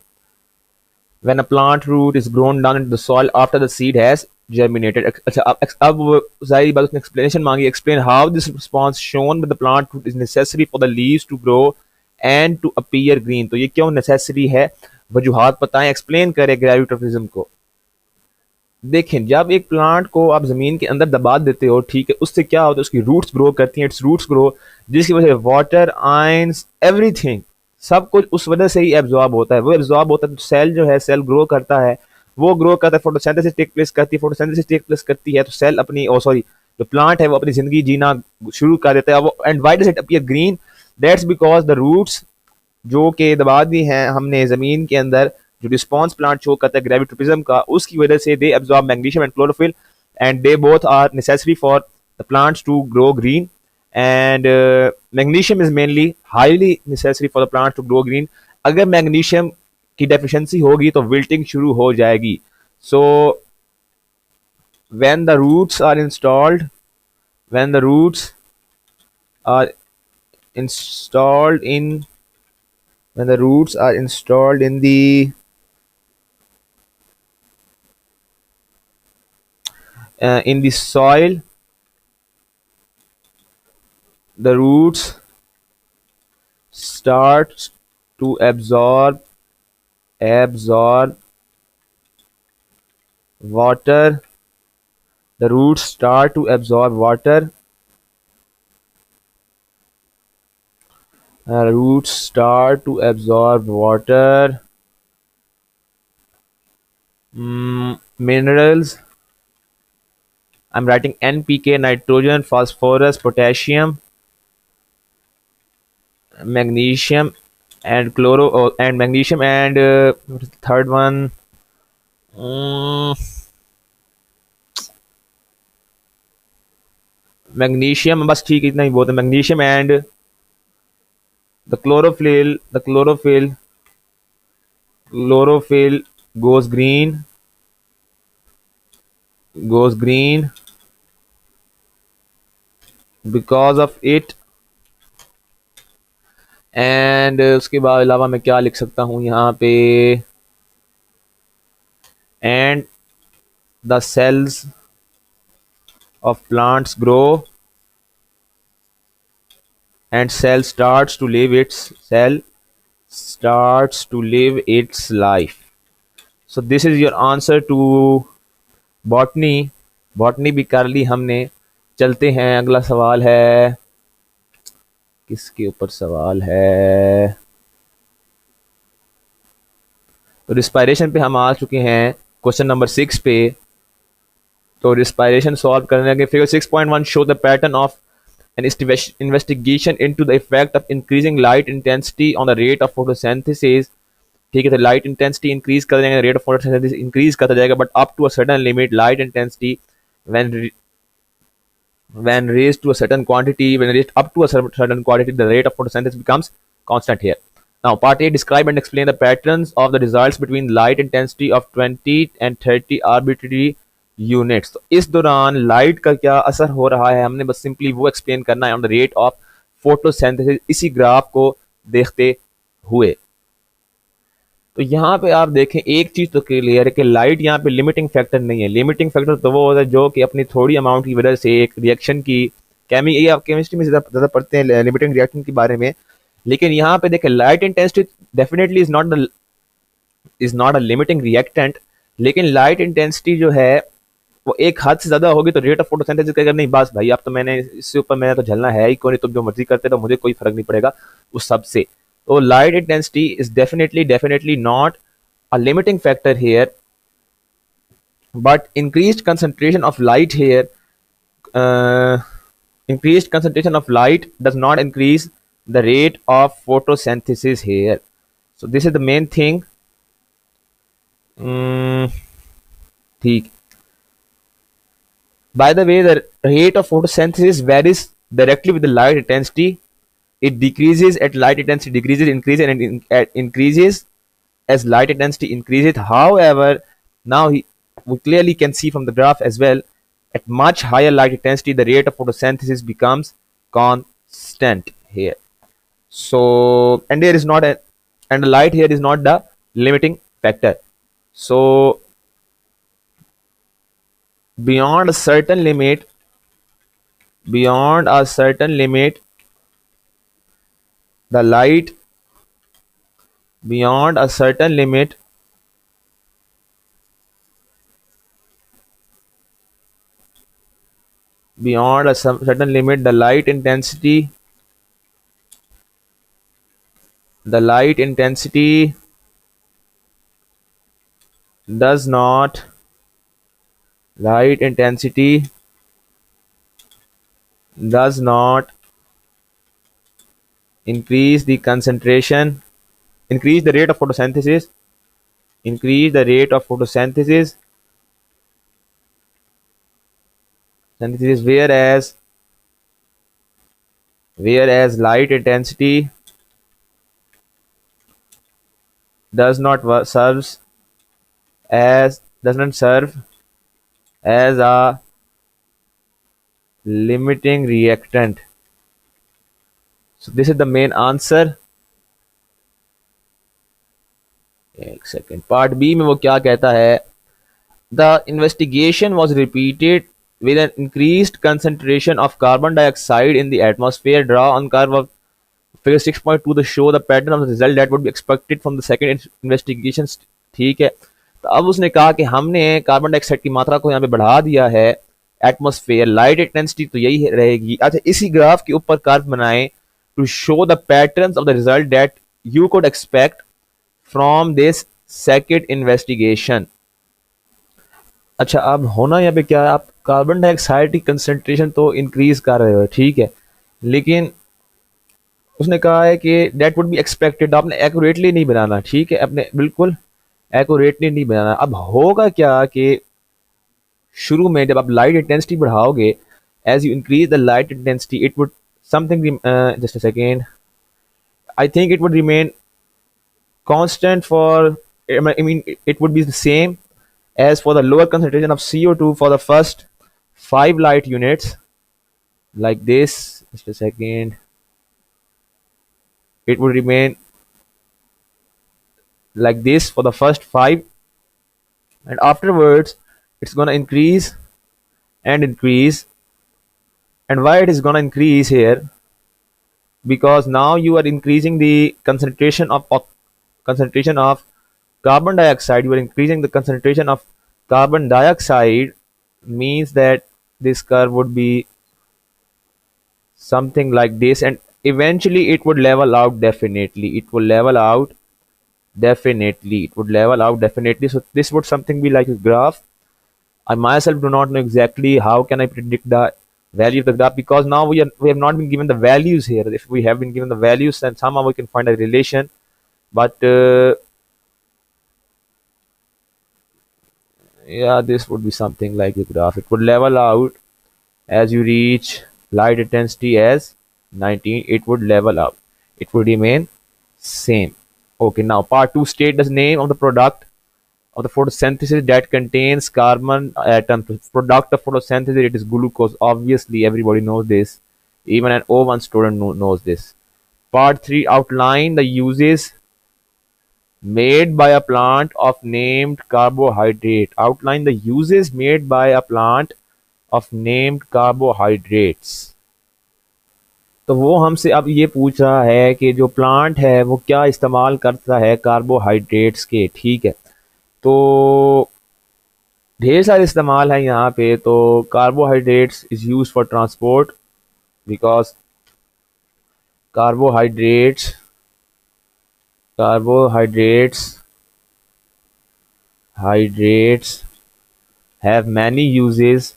when a plant root is grown down into the soil after the seed has germinated. अच्छा, अब जाहिर बात उसने एक्सप्लेनेशन मांगी, explain how this response shown with the plant root is necessary for the leaves to grow and to appear green. तो ये क्यों necessary है, वजूहात बताएं, एक्सप्लेन करें ग्रेविटोप्रिज्म को। देखें, जब एक प्लांट को आप जमीन के अंदर दबा देते हो, ठीक है, उससे क्या होता है, उसकी रूट्स ग्रो करती हैं, इट्स रूट्स ग्रो, जिसकी वजह से वाटर, आयंस, एवरीथिंग, सब कुछ उस वजह से ही एब्जॉर्ब होता है। वो एब्जॉर्ब होता है तो सेल जो है, सेल ग्रो करता है, वो ग्रो करता है, फोटोसिंथेसिस टेक प्लेस करती है, फोटोसिंथेसिस टेक प्लेस करती है, तो सेल अपनी, ओ सॉरी, जो प्लांट है वो अपनी जिंदगी जीना शुरू कर देता है। वो and why does it appear green, that's because the roots जो कि दबा दी हैं हमने ज़मीन के अंदर, जो रिस्पॉन्स प्लांट शो करता है ग्रेविटोप्रिज्म का, उसकी वजह से they absorb magnesium and chlorophyll, and they both are necessary for the plants to grow green. And magnesium is mainly highly necessary for the plant to grow green. अगर magnesium की deficiency होगी तो विल्टिंग शुरू हो जाएगी। So when the roots are installed, when the roots are installed in when the roots are installed in the soil, the roots start to absorb water. The roots start to absorb water. Roots start to absorb water, minerals. I'm writing NPK, nitrogen, phosphorus, potassium, magnesium, and magnesium, and what is the third one? Magnesium, बस ठीक, इतना ही बहुत है। Magnesium and the chlorophyll goes green because of it। And उसके बाद अलावा मैं क्या लिख सकता हूँ यहाँ पे, and the cells of plants grow and cell starts to live its life. So this is your answer to botany। Botany भी कर ली हमने। चलते हैं, अगला सवाल है, किसके ऊपर सवाल है, तो रिस्पायरेशन पे हम आ चुके हैं, क्वेश्चन नंबर 6 पे। तो respiration सॉल्व करने के figure 6.1 show the pattern of an investigation into the effect of increasing light intensity on the rate of photosynthesis. ठीक है, तो लाइट इंटेंसिटी इंक्रीज कर देंगे, रेट ऑफ फोटोसिंथेसिस इंक्रीज करता जाएगा, but up to a certain limit light intensity when raised to a certain quantity, when raised up to a certain quantity, the rate of photosynthesis becomes constant here. Now, part A, describe and explain the patterns of the results between light intensity of 20 and 30 arbitrary units. तो इस दौरान light का क्या असर हो रहा है, हमने बस सिंपली वो एक्सप्लेन करना है on the rate of photosynthesis, इसी ग्राफ को देखते हुए। तो यहाँ पे आप देखें एक चीज तो क्लियर है कि लाइट यहाँ पे लिमिटिंग फैक्टर नहीं है। लिमिटिंग फैक्टर तो वो होता है जो कि अपनी थोड़ी अमाउंट की वजह से एक रिएक्शन की ये आप केमिस्ट्री में ज़्यादा पढ़ते हैं लिमिटिंग रिएक्शन के बारे में, लेकिन यहाँ पे देखें light intensity definitely is not a limiting reactant, लेकिन लाइट इंटेंसिटी जो है वो एक हद से ज्यादा होगी तो रेट ऑफ फोटोसिंथेसिस कहेगा नहीं बस भाई अब तो मैंने इससे ऊपर मैंने तो झलना है ही कोई, तुम जो मर्जी करते तो मुझे कोई फर्क नहीं पड़ेगा उस सब से। So light intensity is definitely not a limiting factor here, but increased concentration of light here, increased concentration of light does not increase the rate of photosynthesis here. So this is the main thing. ठीक. By the way, the rate of photosynthesis varies directly with the light intensity. It decreases at light intensity decreases, increases, and increases as light intensity increases. However, now we clearly can see from the graph as well, at much higher light intensity, the rate of photosynthesis becomes constant here. So, and there is not a, and the light here is not the limiting factor. So, beyond a certain limit, the light beyond a certain limit the light intensity does not increase the concentration, increase the rate of photosynthesis, whereas light intensity does not serve as a limiting reactant. So this is the main answer. एक second, part B में वो क्या कहता है, the investigation was repeated with an increased concentration of carbon dioxide in the atmosphere. Draw on curve of figure 6.2 to show the pattern of the result that would be expected from the second investigation. ठीक है, तो अब उसने कहा कि हमने carbon dioxide की मात्रा को यहाँ पे बढ़ा दिया है एटमॉस्फेयर, लाइट इंटेंसिटी तो यही रहेगी। अच्छा, इसी ग्राफ के ऊपर कर्व बनाएं to show the patterns of the result that you could expect from this second investigation. अच्छा, अब होना यहाँ पे क्या है, आप कार्बन डाइऑक्साइड की कंसंट्रेशन तो इंक्रीज कर रहे हो, ठीक है, लेकिन उसने कहा है कि दैट वुड बी एक्सपेक्टेड, आपने एक्यूरेटली नहीं बनाना, ठीक है, अपने बिल्कुल एक्यूरेटली नहीं बनाना। अब होगा क्या कि शुरू में जब आप लाइट इंटेंसिटी बढ़ाओगे, as you increase the light intensity it would something just a second, I think it would remain constant for, I mean it would be the same as for the lower concentration of CO2 for the first 5 light units, like this, just a second, it would remain like this for the first 5, and afterwards it's gonna increase and increase. And why it is gonna increase here, because now you are increasing the concentration of carbon dioxide, you are increasing the concentration of carbon dioxide, means that this curve would be something like this, and eventually it would level out. Definitely it will level out, definitely. So this would something be like a graph. I myself do not know exactly how can I predict the value of the graph, because now we have not been given the values here. If we have been given the values, then somehow we can find a relation. But yeah, this would be something like the graph. It would level out as you reach light intensity as 19. It would level out. It would remain same. Okay, now part 2 state the name of the product of the photosynthesis that contains carbon atoms. Product of photosynthesis, it is glucose. Obviously, everybody knows this. Even an O1 student knows this. Part 3 outline the uses made by a plant of named carbohydrate. Outline the uses made by a plant of named carbohydrates. तो वो हमसे अब ये पूछ रहा है कि जो प्लांट है वो क्या इस्तेमाल करता है कार्बोहाइड्रेट्स के, ठीक है। तो ढेर सारे इस्तेमाल हैं यहाँ पे। तो carbohydrates is use for transport, because carbohydrates carbohydrates hydrates have many uses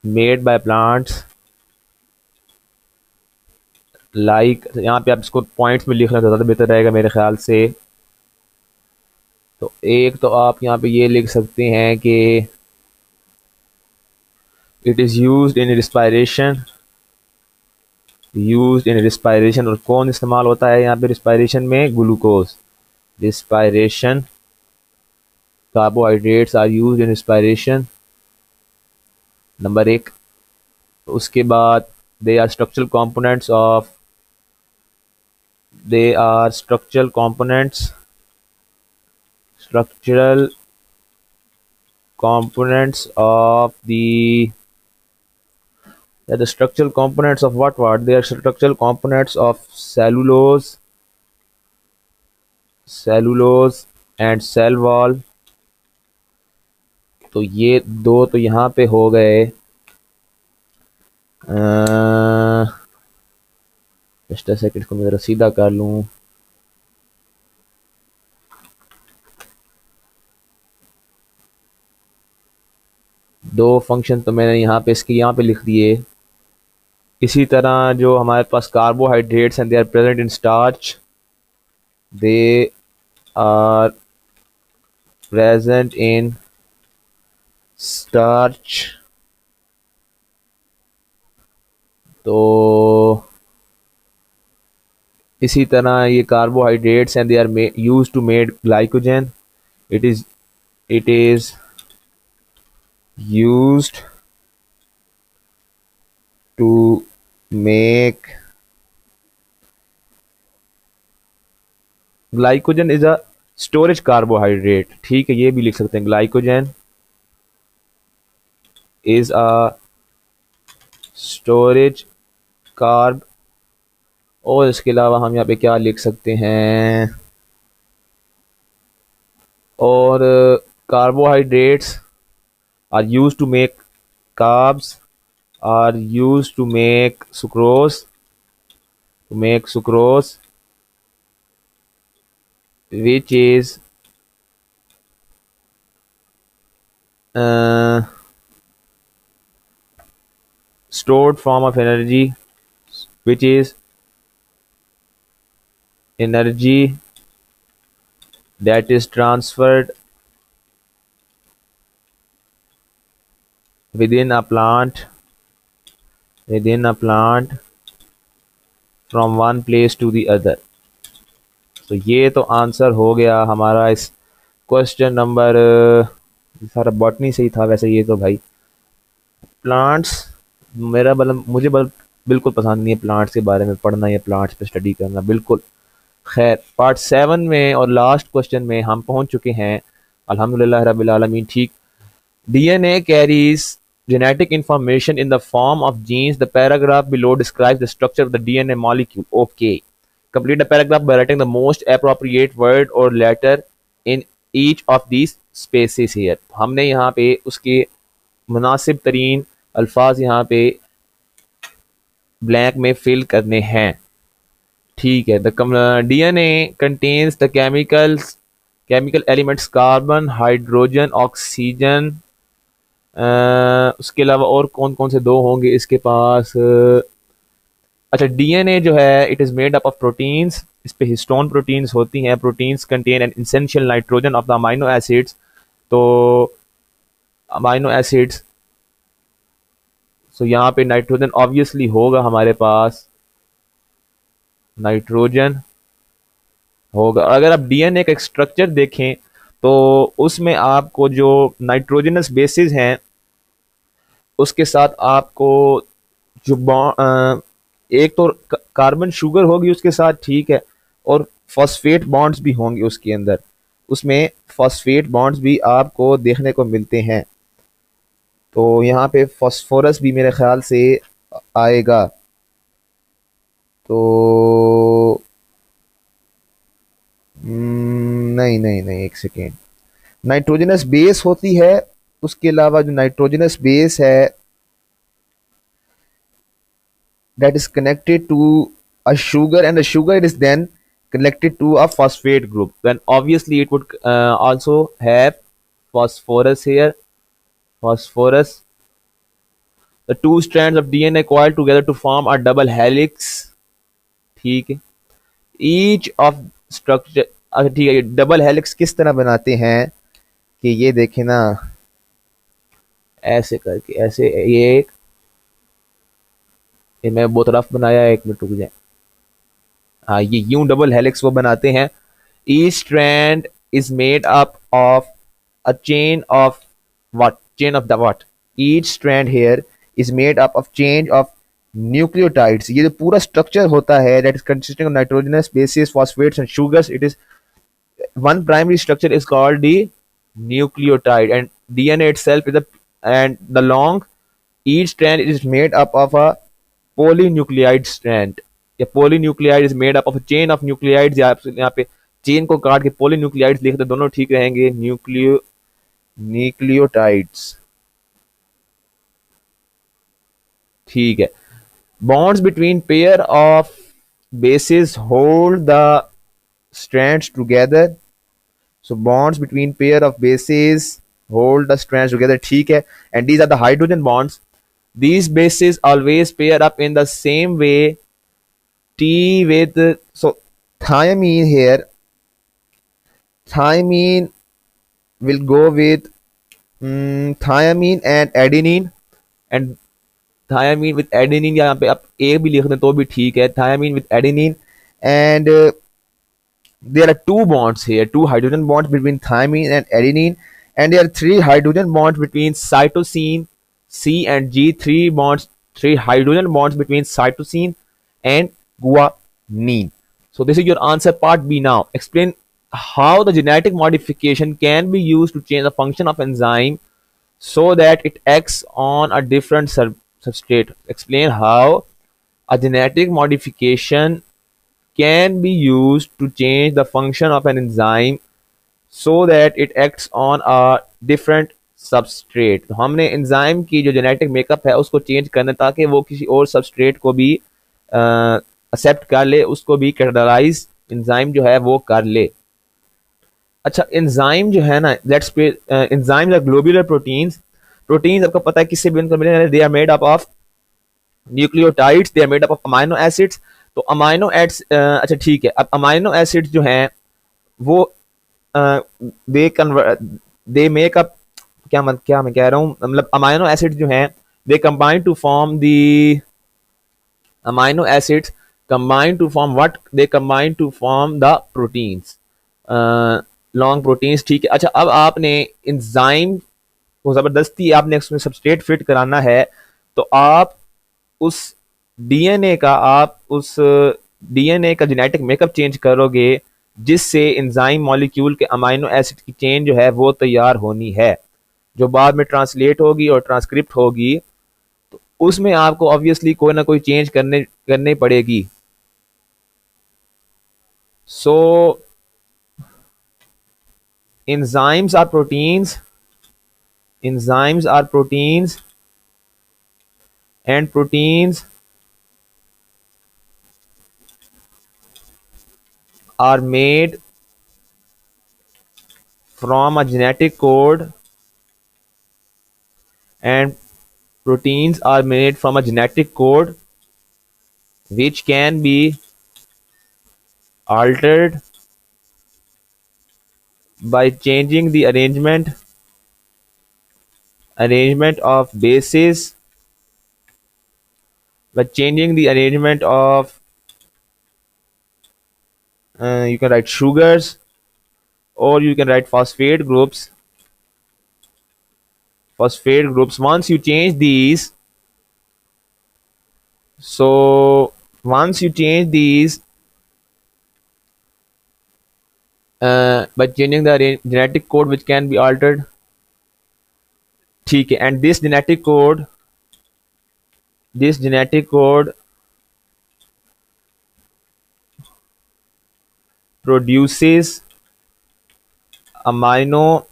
made by plants, like यहाँ पे आप इसको पॉइंट्स में लिखना तो ज़्यादा बेहतर रहेगा मेरे ख्याल से। तो एक तो आप यहाँ पे ये लिख सकते हैं कि it is used in respiration, used in respiration. और कौन इस्तेमाल होता है यहाँ पे रिस्पायरेशन में? Glucose. Respiration, carbohydrates are used in respiration, number एक। उसके बाद they are structural components of, they are structural components, structural components of the structural components of what they are structural components of cellulose and cell wall। तो ये दो तो यहाँ पे हो गए। जस्ट अ सेकंड को मैं जरा सीधा कर लूँ। दो फंक्शन तो मैंने यहाँ पे इसके यहाँ पे लिख दिए। इसी तरह जो हमारे पास कार्बोहाइड्रेट्स हैं, they are present in starch, they are present in starch. तो इसी तरह ये कार्बोहाइड्रेट्स हैं, they are use to made glycogen. It is used to make glycogen is a storage carbohydrate, ठीक है, ये भी लिख सकते हैं। glycogen is a storage carb। और इसके अलावा हम यहाँ पे क्या लिख सकते हैं? और carbohydrates are used to make carbs, are used to make sucrose, which is stored form of energy, which is energy that is transferred within a plant from one place to the other। तो ये तो answer हो गया हमारा इस question number, सारा botany से ही था वैसे ये तो भाई। प्लांट्स मेरा मुझे बिल्कुल पसंद नहीं है प्लांट्स के बारे में पढ़ना या प्लांट्स पे स्टडी करना, बिल्कुल। खैर, पार्ट 7 में और लास्ट क्वेश्चन में हम पहुंच चुके हैं, अल्हम्दुलिल्लाह रब्बिल आलमीन। ठीक, DNA carries genetic information in the form of genes. The paragraph below describes the structure of the DNA molecule. Okay. Complete the paragraph by writing the most appropriate word or letter in each of these spaces here। हमने यहाँ पे उसके मुनासिब तरीन अल्फाज यहाँ पे blank में फिल करने हैं, ठीक है। The DNA contains the chemical elements carbon, hydrogen, oxygen, उसके अलावा और कौन कौन से दो होंगे इसके पास? अच्छा, डीएनए जो है it is made up of proteins, इस पे हिस्टोन प्रोटीन्स होती हैं। Proteins contain an essential nitrogen of the amino acids. तो अमाइनो एसिड्स, सो यहाँ पे नाइट्रोजन ऑब्वियसली होगा हमारे पास, नाइट्रोजन होगा। अगर आप डीएनए का एक स्ट्रक्चर देखें तो उसमें आपको जो नाइट्रोजनस बेसिस हैं उसके साथ आपको जो एक तो कार्बन शुगर होगी उसके साथ, ठीक है, और फॉस्फेट बॉन्ड्स भी होंगे उसके अंदर। उसमें फॉस्फेट बॉन्ड्स भी आपको देखने को मिलते हैं। तो यहाँ पे फॉस्फोरस भी मेरे ख्याल से आएगा। तो नहीं नहीं नहीं, एक सेकेंड। नाइट्रोजनस बेस होती है, उसके अलावा जो नाइट्रोजनस बेस है that is connected to a sugar, and the sugar is then connected to a phosphate group, then obviously it would also have phosphorus here, phosphorus. The two strands of DNA coiled together to form a double helix, ठीक है। each of structure, अच्छा ठीक है, double helix किस तरह बनाते हैं कि ये देखें ना, ऐसे करके, ऐसे ये मैं बहुत रफ बनाया है, एक मिनट रुक जाए। हाँ, ये यूं डबल हेलिक्स वो बनाते हैं। Each strand is made up of a chain of what, chain of the what, each strand here is made up of chain of nucleotides. ये जो पूरा स्ट्रक्चर होता है that is consisting of nitrogenous bases, phosphates and sugars, it is one primary structure is called the nucleotide, and DNA itself is a, and the long, each strand is made up of a polynucleide strand. या polynucleide is made up of a chain of nucleides, या यहाँ पे chain को काट के polynucleides लिखते दोनों ठीक रहेंगे, न्यूक्लियोटाइड्स, ठीक है। bonds between pair of bases hold the strands together, so bonds between pair of bases hold the strands together, ठीक है। and these are the hydrogen bonds. These bases always pair up in the same way, T with, so thiamine here, thiamine will go with thiamine and adenine, and thiamine with adenine, यहाँ पे आप A भी लिख दें तो भी ठीक है, thiamine with adenine, and there are two bonds here, two hydrogen bonds between thiamine and adenine, and there are three hydrogen bonds between cytosine C and G, three hydrogen bonds between cytosine and guanine. So this is your answer part B. Now explain how the genetic modification can be used to change the function of enzyme so that it acts on a different substrate. Explain how a genetic modification can be used to change the function of an enzyme so that it acts on a different substrate. तो हमने enzyme की जो genetic makeup है उसको change करना ताकि वो किसी और सबस्ट्रेट को भी एक्सेप्ट कर ले, उसको भी कैटेगराइज एंजाइम जो है वो कर ले। अच्छा, एंजाइम जो है ना, let's enzymes are globular proteins. Proteins आपको पता है किससे बनकर मिले हैं, they are made up of nucleotides, they are made up of amino acids. तो अमाइनो एसिड्स, अच्छा ठीक है, अब अमाइनो एसिड्स जो हैं वो they convert, they make up, क्या मैं कह रहा हूँ, मतलब अमाइनो एसिड्स जो हैं they combine to form the, amino acids combine to form what, they combine to form the proteins, long proteins, ठीक है। अच्छा, अब आपने एंजाइम को ज़बरदस्ती आपने उसमें सबस्ट्रेट फिट कराना है, तो आप उस डीएनए का, आप उस डीएनए का जेनेटिक मेकअप चेंज करोगे जिससे एंजाइम मॉलिक्यूल के अमाइनो एसिड की चेन जो है वो तैयार होनी है, जो बाद में ट्रांसलेट होगी और ट्रांसक्रिप्ट होगी, तो उसमें आपको ऑब्वियसली कोई ना कोई चेंज करने पड़ेगी। सो enzymes are proteins, enzymes are proteins, and proteins are made from a genetic code, and proteins are made from a genetic code which can be altered by changing the arrangement of bases, by changing the arrangement of you can write sugars, or you can write phosphate groups. Once you change these, so once you change these by changing the genetic code which can be altered, ठीक है, and this genetic code produces amino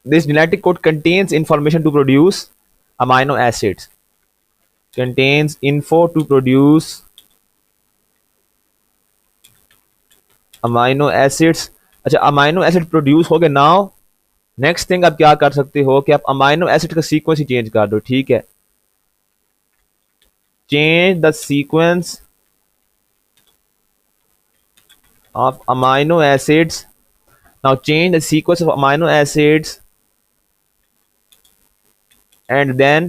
this genetic code contains information to produce amino acids, contains info to produce amino acids. अच्छा, amino acid produce हो गए. Now next thing आप क्या कर सकते हो कि आप अमाइनो एसिड का सीक्वेंस ही चेंज कर दो. ठीक है, change the sequence of amino acids. Now change the sequence of amino acids and then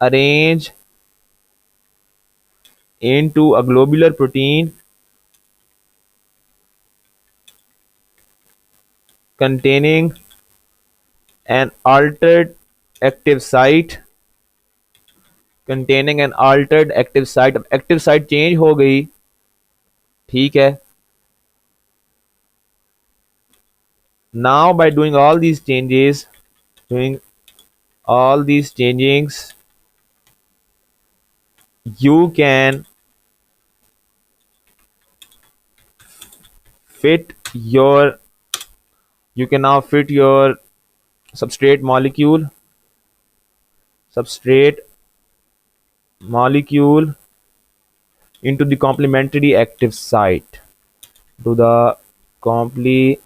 arrange into a globular protein containing an altered active site. Containing an altered active site. अब active site change हो गई. ठीक है, now by doing all these changes, you can fit your you can now fit your substrate molecule into the complementary active site, to the complementary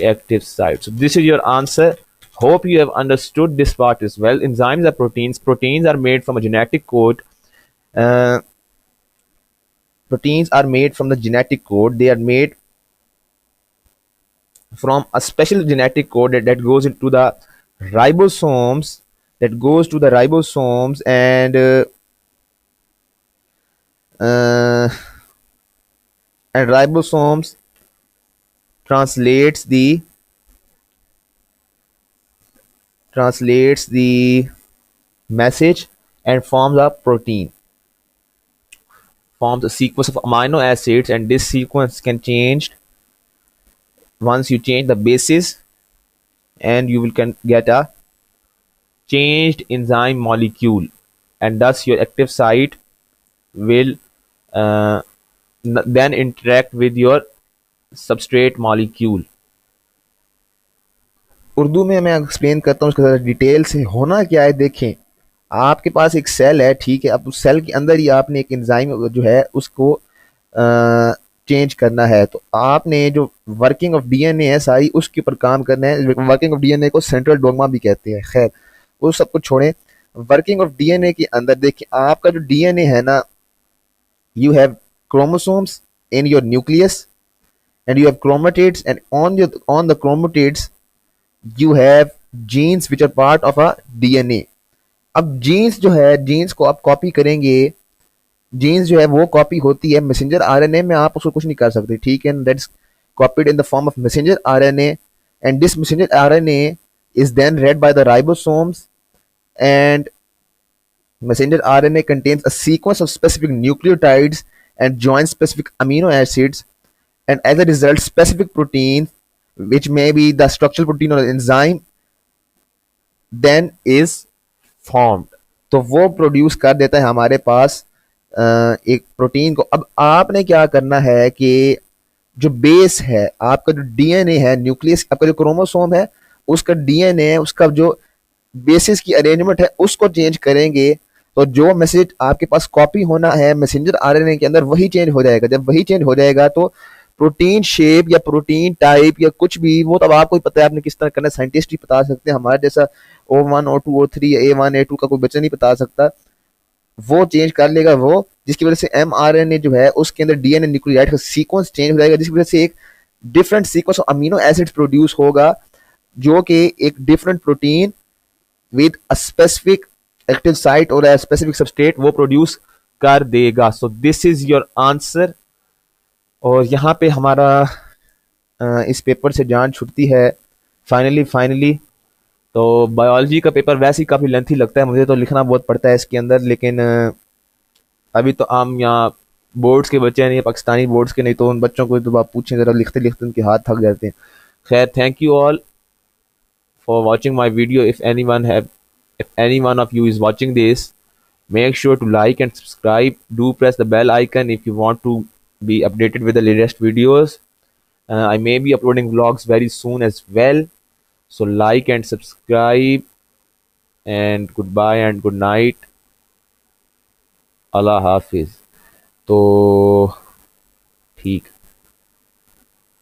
active site. So this is your answer. Hope you have understood this part as well. Enzymes are proteins. Proteins are made from a genetic code. Proteins are made from the genetic code. They are made from a special genetic code that goes into the ribosomes, and ribosomes translates the message and forms a protein, forms a sequence of amino acids, and this sequence can change once you change the bases, and you will get a changed enzyme molecule, and thus your active site will then interact with your substrate molecule. Urdu में मैं explain करता हूँ इसका detail से. होना क्या है, देखें आपके पास एक सेल है, ठीक है, अब उस सेल के अंदर ही आपने एक एंजाइम जो है उसको चेंज करना है. तो आपने जो वर्किंग ऑफ डीएनए है सारी उसके ऊपर काम करना है. वर्किंग ऑफ डीएनए को सेंट्रल डोगमा भी कहते हैं. खैर वो सब कुछ छोड़ें. वर्किंग ऑफ डीएनए के अंदर देखिए आपका जो डीएनए है ना, you have chromosomes in your nucleus and you have chromatids, and on the chromatids you have genes which are part of a DNA. अब जीन्स जो है, जीन्स को आप कॉपी करेंगे, जीन्स जो है वो कॉपी होती है मैसेंजर आरएनए में, आप उसको कुछ नहीं कर सकते. ठीक है, that's copied in the form of messenger RNA, and this messenger RNA is then read by the ribosomes, and messenger RNA contains a sequence of specific nucleotides and joins specific amino acids, and as a result specific proteins, which may be the structural protein or enzyme, then is formed. तो वो produce कर देता है हमारे पास एक protein को. अब आपने क्या करना है कि जो बेस है आपका, जो डीएनए है, न्यूक्लियस आपका जो क्रोमोसोम है उसका डीएनए, उसका जो बेसिस की अरेंजमेंट है उसको चेंज करेंगे. तो जो मैसेज आपके पास कॉपी होना है मैसेंजर आरएनए के अंदर वही चेंज हो जाएगा. जब वही चेंज हो जाएगा तो प्रोटीन शेप या प्रोटीन टाइप या कुछ भी, वो तब आपको ही पता है आपने किस तरह करना है, साइंटिस्ट ही बता सकते हैं। हमारा जैसा O1 O2 O3 या A1 A2 का कोई बच्चा नहीं बता सकता। वो चेंज कर लेगा वो, जिसकी वजह से mRNA जो है उसके अंदर डीएनए न्यूक्लियोटाइड का सीक्वेंस चेंज हो जाएगा, जिसकी वजह से एक different sequence of amino acids produce होगा, जो कि एक different protein with a specific active site और अ स्पेसिफिक सबस्ट्रेट वो प्रोड्यूस कर देगा। So this is your answer. और यहाँ पे हमारा इस पेपर से जान छुटती है फाइनली। तो बायोलॉजी का पेपर वैसे ही काफ़ी लेंथी लगता है, मुझे तो लिखना बहुत पड़ता है इसके अंदर, लेकिन अभी तो हम यहाँ बोर्ड्स के बच्चे हैं, नहीं पाकिस्तानी बोर्ड्स के, नहीं तो उन बच्चों को तो आप पूछें ज़रा, लिखते लिखते उनके हाथ थक जाते हैं। खैर, thank you all for watching my video. If any one of you is watching this, make sure to like and subscribe. Do press the bell icon if you want to be updated with the latest videos. I may be uploading vlogs very soon as well, so like and subscribe, and goodbye and good night. Allah Hafiz. तो ठीक।